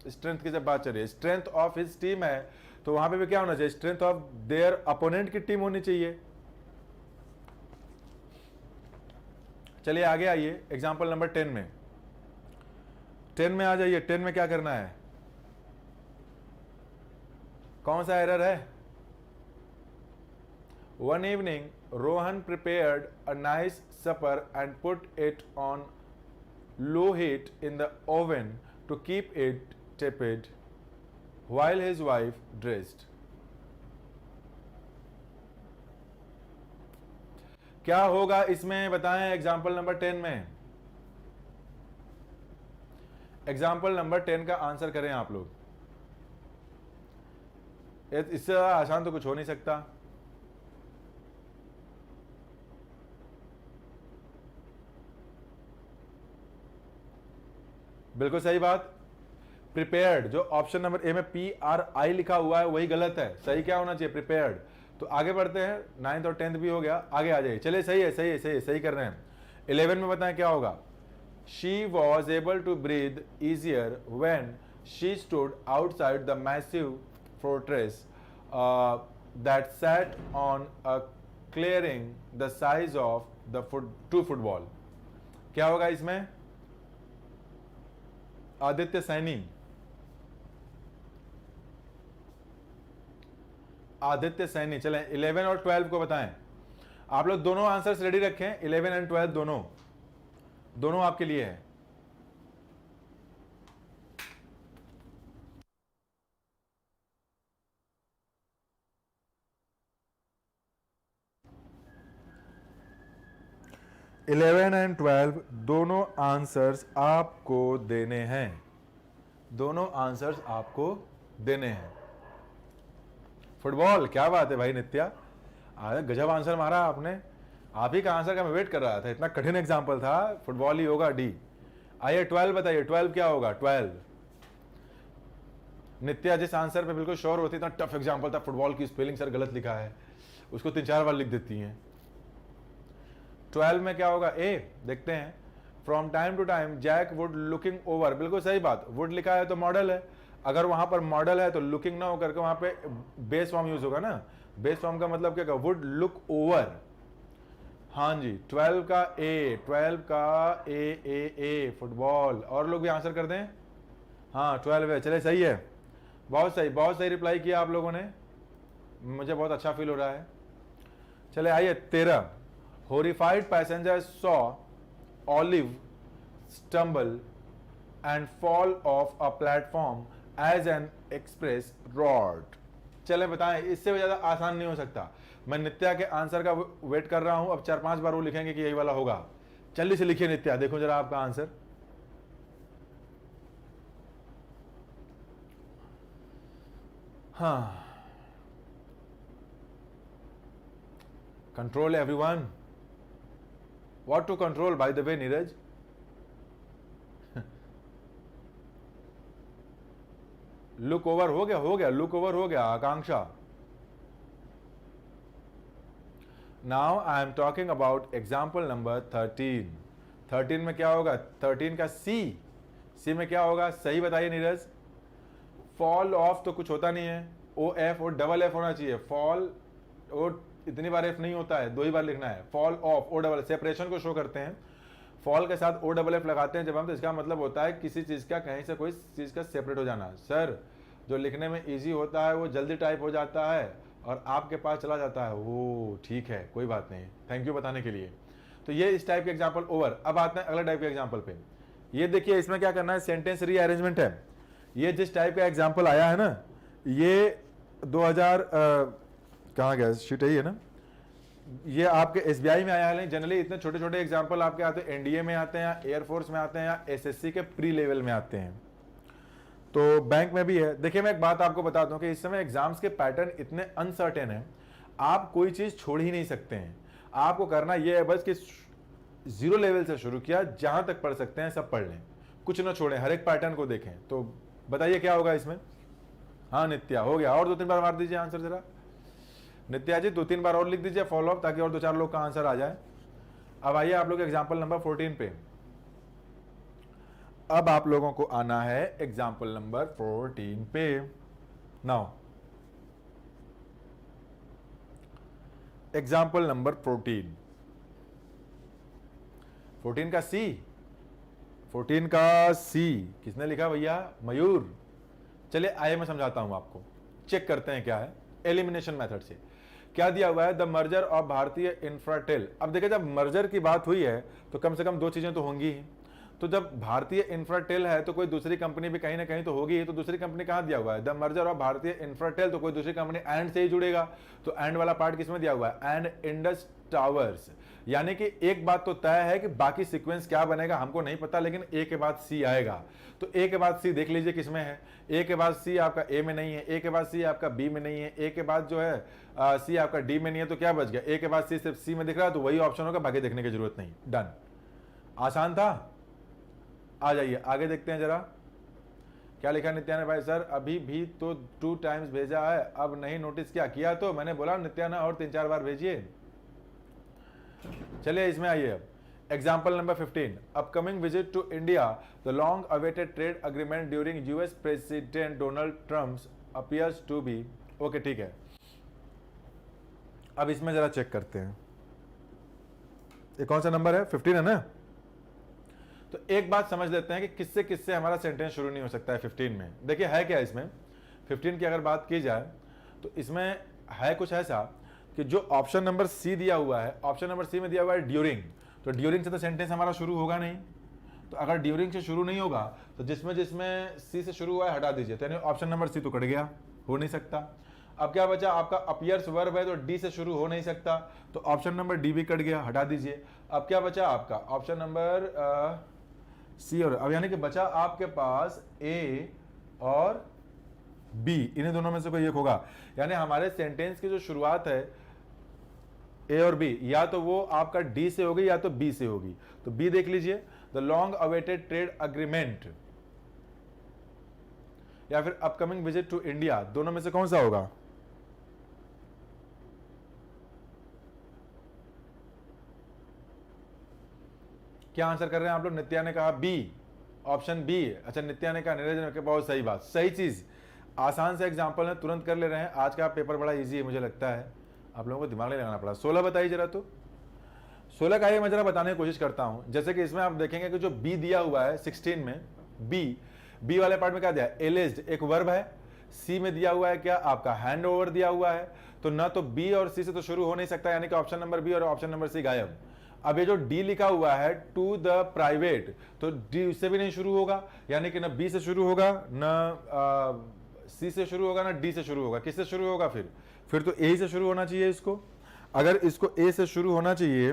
स्ट्रेंथ की जब बात चल रही है, स्ट्रेंथ ऑफ हिज टीम है, तो वहां पे भी क्या होना चाहिए, स्ट्रेंथ ऑफ देयर अपोनेंट की टीम होनी चाहिए। चलिए आगे आइए एग्जांपल नंबर 10 में, 10 में आ जाइए। 10 में क्या करना है, कौन सा एरर है। One evening Rohan prepared a nice supper and put it on low heat in the oven to keep it tepid while his wife dressed. क्या होगा इसमें बताएं एग्जाम्पल नंबर 10 में। एग्जाम्पल नंबर 10 का आंसर करें आप लोग, इससे आसान तो कुछ हो नहीं सकता। बिल्कुल सही बात, प्रिपेयर्ड, जो ऑप्शन नंबर ए में PRI लिखा हुआ है वही गलत है, सही क्या होना चाहिए, प्रिपेयर्ड। तो आगे बढ़ते हैं, 9th और 10th भी हो गया, आगे आ जाइए। चलिए सही है, सही है, सही है, सही कर रहे हैं। 11 में बताएं क्या होगा, she was able to breathe easier when she stood outside the massive fortress that sat on a clearing the size of the two football. क्या होगा इसमें, आदित्य सैनी, आदित्य सैनी। चलें 11 और 12 को बताएं। आप लोग दोनों आंसर्स रेडी रखें, 11 एंड 12 दोनों, दोनों आपके लिए है। इलेवन एंड 12 दोनों आंसर्स आपको देने हैं, दोनों आंसर्स आपको देने हैं। फुटबॉल, क्या बात है भाई नित्या, गजब आंसर मारा आपने, आप ही का आंसर का मैं वेट कर रहा था, इतना कठिन एग्जांपल था, फुटबॉल ही होगा डी। आइए 12 बताइए, 12 क्या होगा, 12। नित्या जिस आंसर पे बिल्कुल श्योर होती, इतना टफ एग्जांपल था, फुटबॉल की स्पेलिंग सर गलत लिखा है, उसको 3-4 बार लिख देती हैं। 12 में क्या होगा, ए, देखते हैं। From time to time Jack would looking over, बिल्कुल सही बात, वुड लिखा है तो मॉडल है, अगर वहां पर मॉडल है तो लुकिंग ना होकर के वहां पे बेस फॉर्म यूज होगा ना, बेस फॉर्म का मतलब क्या, वुड लुक ओवर। हाँ जी, 12 का ए, 12 का ए फुटबॉल। और लोग भी आंसर कर दें, हाँ 12 है, चले सही है, बहुत सही, बहुत सही रिप्लाई किया आप लोगों ने, मुझे बहुत अच्छा फील हो रहा है। चले आइए 13, horrified passengers saw Olive stumble and fall off a platform as an express roared। चले बताएं, इससे भी ज्यादा आसान नहीं हो सकता। मैं नित्या के आंसर का वेट कर रहा हूं, अब 4-5 बार वो लिखेंगे कि यही वाला होगा। जल्दी से लिखिए नित्या, देखो जरा आपका आंसर। हाँ, control everyone, what to control by the way Neeraj. Look over हो गया, हो गया, लुक ओवर हो गया, Akanksha. Now I am talking about example number 13। 13 में क्या होगा, 13 का सी में क्या होगा, सही बताइए नीरज। फॉल ऑफ तो कुछ होता नहीं है, ओ एफ और डबल एफ होना चाहिए, फॉल और इतनी बार एफ नहीं होता है, 2 ही बार लिखना है। Fall off, O double, separation को शो करते हैं, फॉल के साथ ओ डबल एफ लगाते हैं जब हम, तो इसका मतलब होता है किसी चीज का, कहीं से कोई चीज का सेपरेट हो जाना। सर जो लिखने में इजी होता है वो जल्दी टाइप हो जाता है और आपके पास चला जाता है, वो ठीक है, कोई बात नहीं, थैंक यू बताने के लिए। तो ये इस टाइप के एग्जाम्पल ओवर। अब आते हैं अगले टाइप के एग्जाम्पल पे। ये देखिए इसमें क्या करना है, सेंटेंस रीअरेंजमेंट है। ये जिस टाइप का एग्जाम्पल आया है ना, ये 2000 कहाँ गया शीट, है ना, ये आपके SBI में आया है। नहीं, जनरली इतने छोटे छोटे एग्जाम्पल आपके आते हैं, NDA में आते हैं, या एयरफोर्स में आते हैं, या SSC के प्री लेवल में आते हैं, तो बैंक में भी है। देखिए मैं एक बात आपको बता दूं कि इस समय एग्जाम्स के पैटर्न इतने अनसर्टेन हैं, आप कोई चीज छोड़ ही नहीं सकते हैं। आपको करना ये है बस कि 0 लेवल से शुरू किया, जहां तक पढ़ सकते हैं सब पढ़ लें, कुछ ना छोड़ें, हर एक पैटर्न को देखें। तो बताइए क्या होगा इसमें। हाँ नित्या हो गया, और 2-3 बार मार दीजिए आंसर जरा। नित्या जी 2-3 बार और लिख दीजिए फॉलो अप, ताकि और 2-4 लोग का आंसर आ जाए। अब आइए आप लोग एग्जाम्पल नंबर 14 पे। अब आप लोगों को आना है एग्जाम्पल नंबर 14 पे। नाउ एग्जाम्पल नंबर 14 का सी, 14 का सी किसने लिखा भैया? मयूर। चलिए आइए मैं समझाता हूं आपको, चेक करते हैं क्या है एलिमिनेशन मेथड से। क्या दिया हुआ है? द मर्जर ऑफ भारतीय इंफ्राटेल। अब देखिए जब मर्जर की बात हुई है तो कम से कम 2 चीजें तो होंगी ही। तो जब भारतीय इंफ्राटेल है तो कोई दूसरी कंपनी भी कहीं ना कहीं तो होगी। तो दूसरी कंपनी कहां दिया हुआ है? द मर्जर ऑफ भारतीय इंफ्राटेल, तो कोई दूसरी कंपनी एंड से ही जुड़ेगा। तो एंड वाला पार्ट किसमें दिया हुआ है? And Indus towers. यानी कि एक बात तो तय है कि बाकी सीक्वेंस क्या बनेगा हमको नहीं पता, लेकिन ए के बाद सी आएगा। तो ए के बाद सी देख लीजिए किसमें है। ए के बाद सी आपका ए में नहीं है, ए के बाद सी आपका बी में नहीं है, ए के बाद जो है सी आपका डी में नहीं है। तो क्या बच गया? ए के बाद सी सिर्फ सी में दिख रहा है, तो वही ऑप्शन होगा, बाकी देखने की जरूरत नहीं। डन, आसान था। आ जाइए आगे देखते हैं जरा क्या लिखा नित्या ने भाई। सर अभी भी तो 2 टाइम्स भेजा है, अब नहीं नोटिस क्या किया? तो मैंने बोला नित्या ना और 3-4 बार भेजिए। चलिए इसमें आइए अब example number 15। Upcoming visit to India, the long awaited trade agreement during US president Donald Trump appears to be. Okay ठीक है, अब इसमें जरा चेक करते हैं ये कौन सा नंबर है? 15 है ना। तो एक बात समझ लेते हैं कि किससे किससे हमारा सेंटेंस शुरू नहीं हो सकता है 15 में। देखिए है क्या इसमें 15 की अगर बात की जाए तो इसमें है कुछ ऐसा कि जो ऑप्शन नंबर सी दिया हुआ है, ऑप्शन नंबर सी में दिया हुआ है ड्यूरिंग। तो ड्यूरिंग से तो सेंटेंस हमारा शुरू होगा नहीं। तो अगर ड्यूरिंग से शुरू नहीं होगा तो जिसमें जिसमें सी से शुरू हुआ है हटा दीजिए। तो यानी ऑप्शन नंबर सी तो कट गया, हो नहीं सकता। अब क्या बचा? आपका अपीयर्स वर्ब है तो डी से शुरू हो नहीं सकता, तो ऑप्शन नंबर डी भी कट गया, हटा दीजिए। अब क्या बचा आपका? ऑप्शन नंबर सी और अब यानी कि बचा आपके पास ए और बी, इन्हीं दोनों में से कोई एक होगा। यानी हमारे सेंटेंस की जो शुरुआत है ए और बी, या तो वो आपका डी से होगी या तो बी से होगी। तो बी देख लीजिए, the long awaited trade agreement, या फिर अपकमिंग विजिट टू इंडिया, दोनों में से कौन सा होगा? क्या आंसर कर रहे हैं आप लोग? नित्या ने कहा बी, ऑप्शन बी। अच्छा नित्या ने कहा, नीरज ने कहा बहुत सही बात, सही चीज। आसान से एग्जांपल है, तुरंत कर ले रहे हैं। आज का पेपर बड़ा इजी है, मुझे लगता है आप लोगों को दिमाग नहीं लगाना पड़ा। 16 बताइए जरा। तो 16 का ये मैं जरा बताने की कोशिश करता हूं। जैसे कि इसमें आप देखेंगे कि जो बी दिया हुआ है 16 में, बी वाले पार्ट में क्या दिया है? एलिज्ड, एक वर्ब है। सी में दिया हुआ है क्या? आपका हैंड ओवर दिया हुआ है। तो ना तो बी और सी से तो शुरू हो नहीं सकता, यानी कि ऑप्शन नंबर बी और ऑप्शन नंबर सी गायब। अब ये जो डी लिखा हुआ है टू द प्राइवेट, तो डी उससे भी नहीं शुरू होगा, यानी कि ना बी से शुरू होगा, ना सी से शुरू होगा, ना डी से शुरू होगा। किससे शुरू होगा फिर तो ए से शुरू होना चाहिए इसको। अगर इसको ए से शुरू होना चाहिए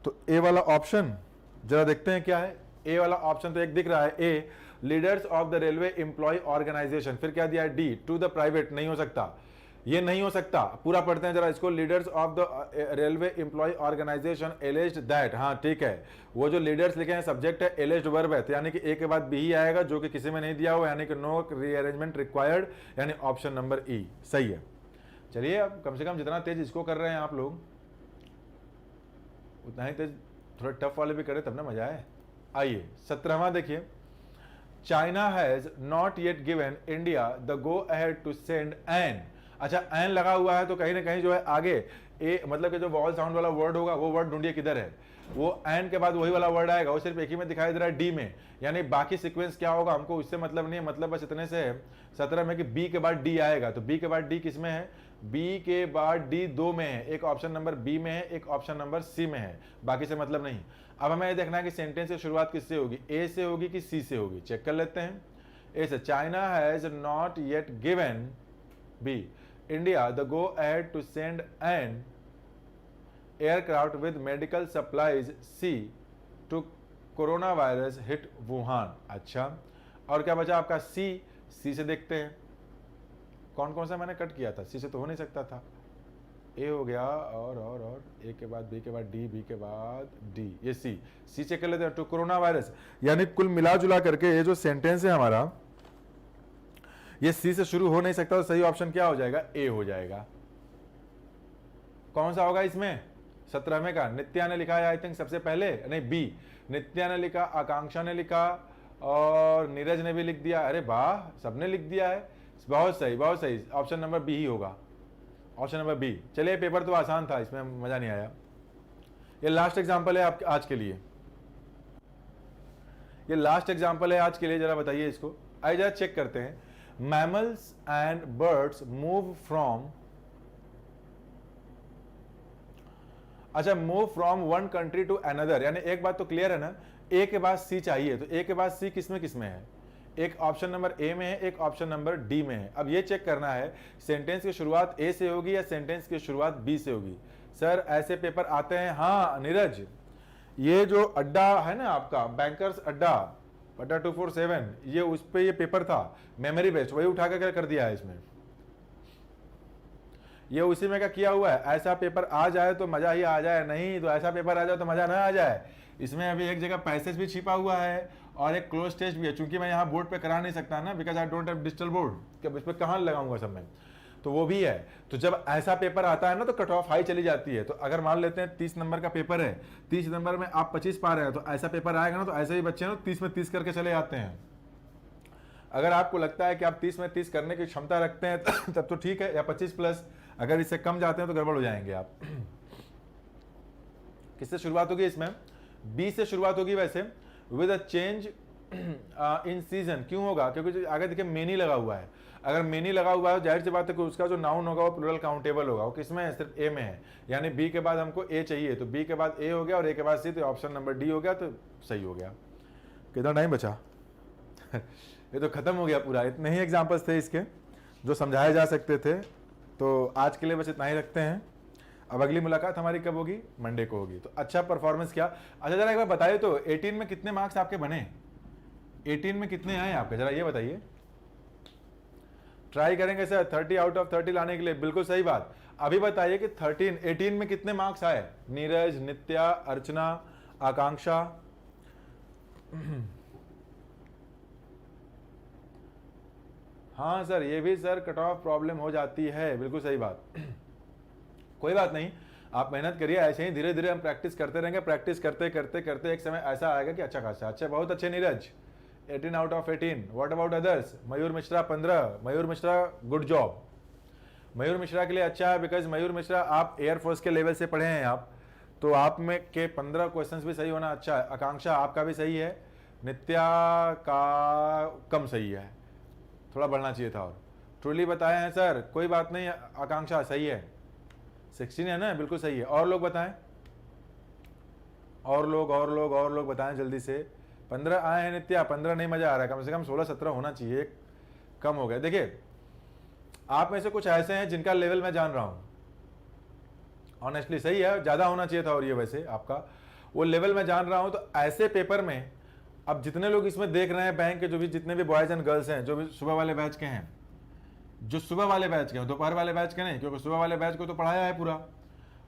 तो ए वाला ऑप्शन जरा देखते हैं क्या है। ए वाला ऑप्शन तो एक दिख रहा है, a leaders of the railway employ organisation. फिर क्या दिया है? डी टू द प्राइवेट, नहीं हो सकता, ये नहीं हो सकता। पूरा पढ़ते हैं जरा इसको। Leaders of the railway employ organisation alleged that, हाँ ठीक है, वो जो लीडर्स लिखे हैं सब्जेक्ट है, एलिज्ड वर्ब है, तो यानी कि ए के बाद बी ही आएगा, जो कि किसी में नहीं दिया हुआ, यानी कि नो रीअरेंजमेंट रिक्वायर्ड, यानी ऑप्शन नंबर ई सही है। चलिए अब कम से कम जितना तेज इसको कर रहे हैं आप लोग, उतना ही तेज थोड़ा टफ वाले भी करें तब ना मजा आए। आइए 17वां देखिए। China has not yet given India the go ahead to send an. अच्छा एन लगा हुआ है तो कहीं ना कहीं जो है आगे ए, मतलब कि जो वॉल साउंड वाला वर्ड होगा वो वर्ड ढूंढिए किधर है। वो एन के बाद वही वाला वर्ड आएगा, वो सिर्फ एक ही में दिखाई दे रहा है, डी में। यानी बाकी सीक्वेंस क्या होगा हमको उससे मतलब नहीं है, मतलब बस इतने से 17 में कि बी के बाद डी आएगा। तो बी के बाद डी किस में है? बी के बाद डी 2 में है, एक ऑप्शन नंबर बी में है, एक ऑप्शन नंबर सी में है, बाकी से मतलब नहीं। अब हमें ये देखना है कि सेंटेंस की शुरुआत किससे होगी, ए से होगी कि सी से होगी। चेक कर लेते हैं। ए से, China has not yet given B India the go ahead to send an aircraft with medical supplies C to coronavirus hit Wuhan। अच्छा, और क्या बचा आपका? सी से देखते हैं कौन कौन सा मैंने कट किया था, सी से तो हो नहीं सकता था। ए हो गया और ए के बाद बी के बाद डी, बी के बाद डी, ये सी चेक कर लेते हैं। टू कोरोना वायरस, यानी कुल मिला जुला करके ये जो सेंटेंस है हमारा, ये सी से शुरू हो नहीं सकता, तो सही ऑप्शन क्या हो जाएगा? ए हो जाएगा। कौन सा होगा इसमें? 17वें का नित्या ने लिखा है आई थिंक सबसे पहले, नहीं बी, नित्या ने लिखा, आकांक्षा ने लिखा और नीरज ने भी लिख दिया। अरे वाह, सबने लिख दिया है, बहुत सही बहुत सही। ऑप्शन नंबर बी ही होगा, ऑप्शन नंबर बी। चलिए पेपर तो आसान था, इसमें मजा नहीं आया। ये लास्ट एग्जांपल है आपके आज के लिए, ये लास्ट एग्जांपल है आज के लिए, जरा बताइए इसको। आइए जरा चेक करते हैं। Mammals and birds move from, अच्छा move from one country to another, यानी एक बात तो क्लियर है ना, ए के बाद सी चाहिए, तो ए के बाद सी किसमें किसमें है? एक ऑप्शन नंबर ए में है, एक ऑप्शन नंबर डी में है। अब ये चेक करना है सेंटेंस की शुरुआत ए से होगी या सेंटेंस की शुरुआत बी से होगी। सर ऐसे पेपर आते हैं। हाँ नीरज, ये जो अड्डा है ना आपका, बैंकर्स अड्डा 247, ये उस पे ये पेपर था मेमोरी बेस्ड, वही उठा कर दिया है इसमें, ये उसी में का किया हुआ है। ऐसा पेपर आ जाए तो मजा ही आ जाए, नहीं तो ऐसा पेपर आ जाए तो मजा ना आ जाए। इसमें अभी एक जगह पैसेज भी छिपा हुआ है और एक क्लोज टेस्ट भी है, चूंकि मैं यहाँ बोर्ड पे करा नहीं सकता ना, because I don't have digital board, कि इस पर कहाँ लगाऊंगा सब में, तो वो भी है। तो जब ऐसा पेपर आता है ना तो कट ऑफ हाई चली जाती है। तो अगर मान लेते हैं 30 नंबर का पेपर है, 30 नंबर में आप 25 पा रहे हैं, तो ऐसा पेपर आएगा ना तो ऐसे ही बच्चे ना 30 में 30 करके चले जाते हैं। अगर आपको लगता है कि आप 30 में 30 करने की क्षमता रखते हैं तब तो ठीक है, या 25 प्लस, अगर इससे कम जाते हैं तो गड़बड़ हो जाएंगे आप। किससे शुरुआत होगी इसमें? बी से शुरुआत होगी वैसे, with a change in season. क्यों होगा? क्योंकि आगे देखिए मेनी लगा हुआ है। अगर मेनी लगा हुआ है जाहिर सी बात है कि उसका जो नाउन होगा वो प्लूरल काउंटेबल होगा। वो किसमें है? सिर्फ ए में है, यानी बी के बाद हमको ए चाहिए, तो बी के बाद ए हो गया और ए के बाद सी, तो ऑप्शन नंबर डी हो गया, तो सही हो गया। कितना टाइम बचा? ये तो खत्म हो गया पूरा। इतने ही एग्जाम्पल्स थे इसके जो समझाए जा सकते थे, तो आज के लिए बस इतना ही रखते हैं। अब अगली मुलाकात हमारी कब होगी? मंडे को होगी। तो अच्छा परफॉर्मेंस क्या? अच्छा जरा एक बार बताइए तो 18 में कितने मार्क्स आपके बने? 18 में कितने आए आपके, जरा ये बताइए। ट्राई करेंगे सर 30 आउट ऑफ 30 लाने के लिए, बिल्कुल सही बात। अभी बताइए कि 18 में कितने मार्क्स आए? नीरज, नित्या, अर्चना, आकांक्षा। हाँ सर, ये भी सर कट ऑफ प्रॉब्लम हो जाती है, बिल्कुल सही बात। कोई बात नहीं, आप मेहनत करिए, ऐसे ही धीरे धीरे हम प्रैक्टिस करते रहेंगे। प्रैक्टिस करते करते करते एक समय ऐसा आएगा कि अच्छा खासा, अच्छा बहुत अच्छे Neeraj, 18 out of 18। What about others? Mayur Mishra 15। Mayur Mishra good job. Mayur Mishra के लिए अच्छा है, बिकॉज मयूर मिश्रा आप एयरफोर्स के लेवल से पढ़े हैं आप, तो आप में के 15 क्वेश्चंस भी सही होना अच्छा है। आकांक्षा आपका भी सही है, नित्या का कम सही है, थोड़ा बढ़ना चाहिए था। और ट्रूली बताए हैं सर, कोई बात नहीं, आकांक्षा सही है, 16 है ना, बिल्कुल सही है। और लोग बताएं, और लोग बताएं जल्दी से। 15 आए हैं नित्या, 15 नहीं मजा आ रहा है, कम से कम 16-17 होना चाहिए, कम हो गया। देखिए आप में से कुछ ऐसे हैं जिनका लेवल मैं जान रहा हूं, ऑनेस्टली सही है, ज्यादा होना चाहिए था। और ये वैसे आपका वो लेवल मैं जान रहा हूं, तो ऐसे पेपर में अब जितने लोग इसमें देख रहे हैं बैंक के, जो भी जितने भी बॉयज एंड गर्ल्स हैं, जो भी सुबह वाले बैच के हैं, जो सुबह वाले बैच के हैं, दोपहर वाले बैच के नहीं, क्योंकि सुबह वाले बैच को तो पढ़ाया है पूरा,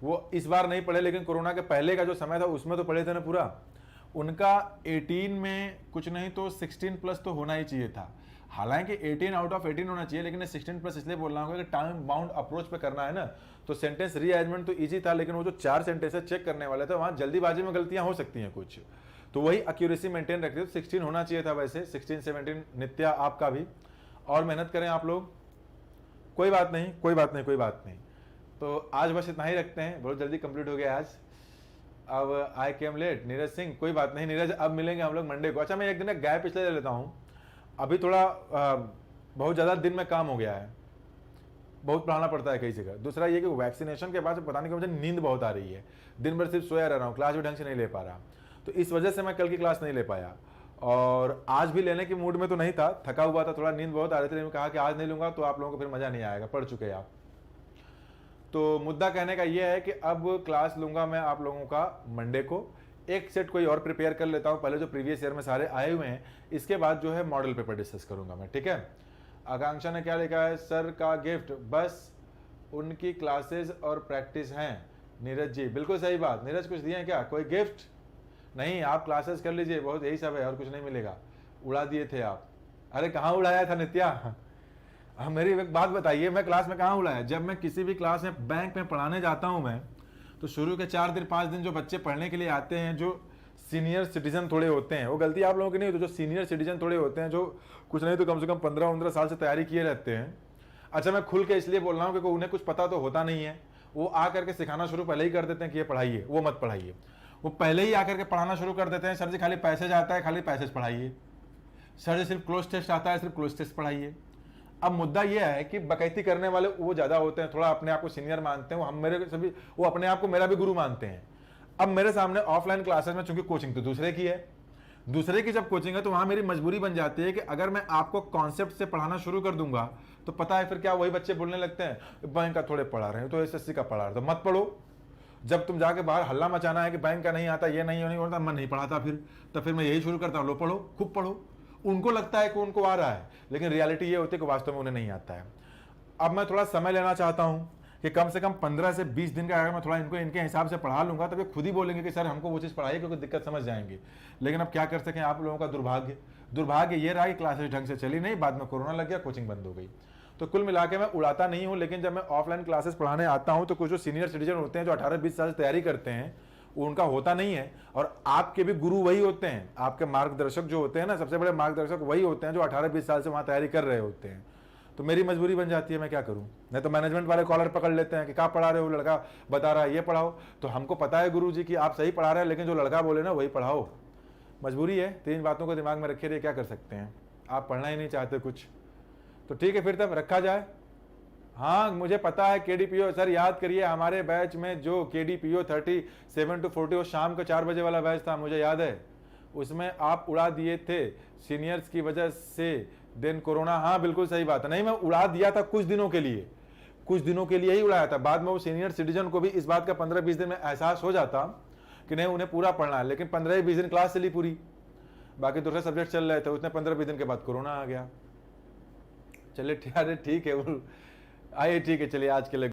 वो इस बार नहीं पढ़े, लेकिन कोरोना के पहले का जो समय था उसमें तो पढ़े थे ना पूरा। उनका 18 में कुछ नहीं तो 16 प्लस तो होना ही चाहिए था। हालांकि 18 आउट ऑफ 18 होना चाहिए, लेकिन 16 प्लस इसलिए बोल रहा हूँ कि टाइम बाउंड अप्रोच पे करना है ना, तो सेंटेंस रीअरेंजमेंट तो इजी था, लेकिन वो जो 4 सेंटेंसेस चेक करने वाले थे वहाँ जल्दीबाजी में गलतियाँ हो सकती हैं कुछ, तो वही एक्यूरेसी मेंटेन रखते, 16 होना चाहिए था वैसे, 16-17। नित्या आपका भी, और मेहनत करें आप लोग, कोई बात नहीं, कोई बात नहीं, कोई बात नहीं। तो आज बस इतना ही रखते हैं, बहुत जल्दी कंप्लीट हो गया आज। अब आई केम लेट, नीरज सिंह, कोई बात नहीं नीरज, अब मिलेंगे हम लोग मंडे को। अच्छा मैं एक दिन गैप इसलिए ले लेता हूँ, अभी थोड़ा बहुत ज़्यादा दिन में काम हो गया है, बहुत पढ़ाना पड़ता है कई जगह। दूसरा ये कि वैक्सीनेशन के बाद से पता नहीं कि मुझे नींद बहुत आ रही है, दिन भर सिर्फ सोया रह रहा हूँ, क्लास भी ढंग से नहीं ले पा रहा, तो इस वजह से मैं कल की क्लास नहीं ले पाया। और आज भी लेने की मूड में तो नहीं था, थका हुआ था, थोड़ा नींद बहुत आ रही थी, लेकिन कहा कि आज नहीं लूंगा तो आप लोगों को फिर मज़ा नहीं आएगा, पढ़ चुके हैं आप। तो मुद्दा कहने का ये है कि अब क्लास लूंगा मैं आप लोगों का मंडे को। एक सेट कोई और प्रिपेयर कर लेता हूँ, पहले जो प्रीवियस ईयर में सारे आए हुए हैं, इसके बाद जो है मॉडल पेपर डिस्कस करूंगा मैं, ठीक है। आकांक्षा ने क्या लिखा है? सर का गिफ्ट बस उनकी क्लासेस और प्रैक्टिस हैं। नीरज जी बिल्कुल सही बात। नीरज कुछ दिए हैं क्या, कोई गिफ्ट? नहीं, आप क्लासेस कर लीजिए, बहुत यही सब है और कुछ नहीं मिलेगा। उड़ा दिए थे आप। अरे कहाँ उड़ाया था नित्या? मेरी एक बात बताइए, मैं क्लास में कहाँ उड़ाया? जब मैं किसी भी क्लास में बैंक में पढ़ाने जाता हूँ मैं, तो शुरू के 4 दिन 5 दिन जो बच्चे पढ़ने के लिए आते हैं, जो सीनियर सिटीजन थोड़े होते हैं, वो गलती आप लोगों की नहीं होती, जो सीनियर सिटीजन थोड़े होते हैं, जो कुछ नहीं तो कम से कम 15-15 साल से तैयारी किए रहते हैं। अच्छा, मैं खुल के इसलिए बोल रहा हूँ क्योंकि उन्हें कुछ पता तो होता नहीं है। वो आ करके सिखाना शुरू पहले ही कर देते हैं कि ये पढ़ाइए, वो मत पढ़ाइए। वो पहले ही आकर के पढ़ाना शुरू कर देते हैं, सर जी खाली पैसेज आता है, खाली पैसेज पढ़ाइए। सर जी सिर्फ क्लोज टेस्ट आता है, सिर्फ क्लोज टेस्ट पढ़ाइए। अब मुद्दा यह है कि बकैती करने वाले वो ज़्यादा होते हैं, थोड़ा अपने आप को सीनियर मानते हैं, वो हम मेरे सभी, वो अपने आप को मेरा भी गुरु मानते हैं। अब मेरे सामने ऑफलाइन क्लासेस में, चूंकि कोचिंग तो दूसरे की है, दूसरे की जब कोचिंग है, तो वहाँ मेरी मजबूरी बन जाती है कि अगर मैं आपको कॉन्सेप्ट से पढ़ाना शुरू कर दूंगा तो पता है फिर क्या, वही बच्चे बोलने लगते हैं बैंक का थोड़े पढ़ा रहे हैं, तो एसएससी का पढ़ा रहे, तो मत पढ़ो। जब तुम जाके बाहर हल्ला मचाना है कि बैंक का नहीं आता, ये नहीं होता, मैं नहीं पढ़ाता फिर, तो फिर मैं यही शुरू करता हूँ, लो पढ़ो, खूब पढ़ो। उनको लगता है कि उनको आ रहा है, लेकिन रियलिटी ये होती है कि वास्तव में उन्हें नहीं आता है। अब मैं थोड़ा समय लेना चाहता हूँ कि कम से कम 15 से 20 दिन का अगर मैं थोड़ा इनको इनके हिसाब से पढ़ा लूँगा, तब ये खुद ही बोलेंगे कि सर हमको वो चीज़ पढ़ाइए, क्योंकि दिक्कत समझ जाएंगे। लेकिन अब क्या कर सकें, आप लोगों का दुर्भाग्य ये रहा कि क्लासेस ढंग से चली नहीं, बाद में कोरोना लग गया, कोचिंग बंद हो गई। तो कुल मिला के मैं उड़ाता नहीं हूँ, लेकिन जब मैं ऑफलाइन क्लासेस पढ़ाने आता हूँ तो कुछ जो सीनियर सिटीजन होते हैं, जो 18-20 साल से तैयारी करते हैं, उनका होता नहीं है। और आपके भी गुरु वही होते हैं, आपके मार्गदर्शक जो होते हैं ना, सबसे बड़े मार्गदर्शक वही होते हैं जो 18-20 साल से वहाँ तैयारी कर रहे होते हैं। तो मेरी मजबूरी बन जाती है, मैं क्या करूं। नहीं तो मैनेजमेंट वाले कॉलर पकड़ लेते हैं कि क्या पढ़ा रहे हो, लड़का बता रहा है ये पढ़ाओ। तो हमको पता है गुरुजी कि आप सही पढ़ा रहे हैं, लेकिन जो लड़का बोले ना वही पढ़ाओ। मजबूरी है, 3 बातों को दिमाग में रखे रहिए, क्या कर सकते हैं। आप पढ़ना ही नहीं चाहते कुछ, तो ठीक है, फिर तब रखा जाए। हाँ मुझे पता है केडीपीओ, सर याद करिए हमारे बैच में जो केडीपीओ 37 to 40 वो शाम को 4 बजे वाला बैच था, मुझे याद है। उसमें आप उड़ा दिए थे सीनियर्स की वजह से, देन कोरोना। हाँ बिल्कुल सही बात है, नहीं मैं उड़ा दिया था कुछ दिनों के लिए, कुछ दिनों के लिए ही उड़ाया था। बाद में वो सीनियर सिटीजन को भी इस बात का 15-20 दिन में एहसास हो जाता कि नहीं उन्हें पूरा पढ़ना है, लेकिन 15-20 दिन क्लास चली पूरी, बाकी दूसरे सब्जेक्ट चल रहे थे। उसने 15-20 दिन के बाद कोरोना आ गया। चलिए अरे ठीक है, आइए ठीक है, चलिए आज के लिए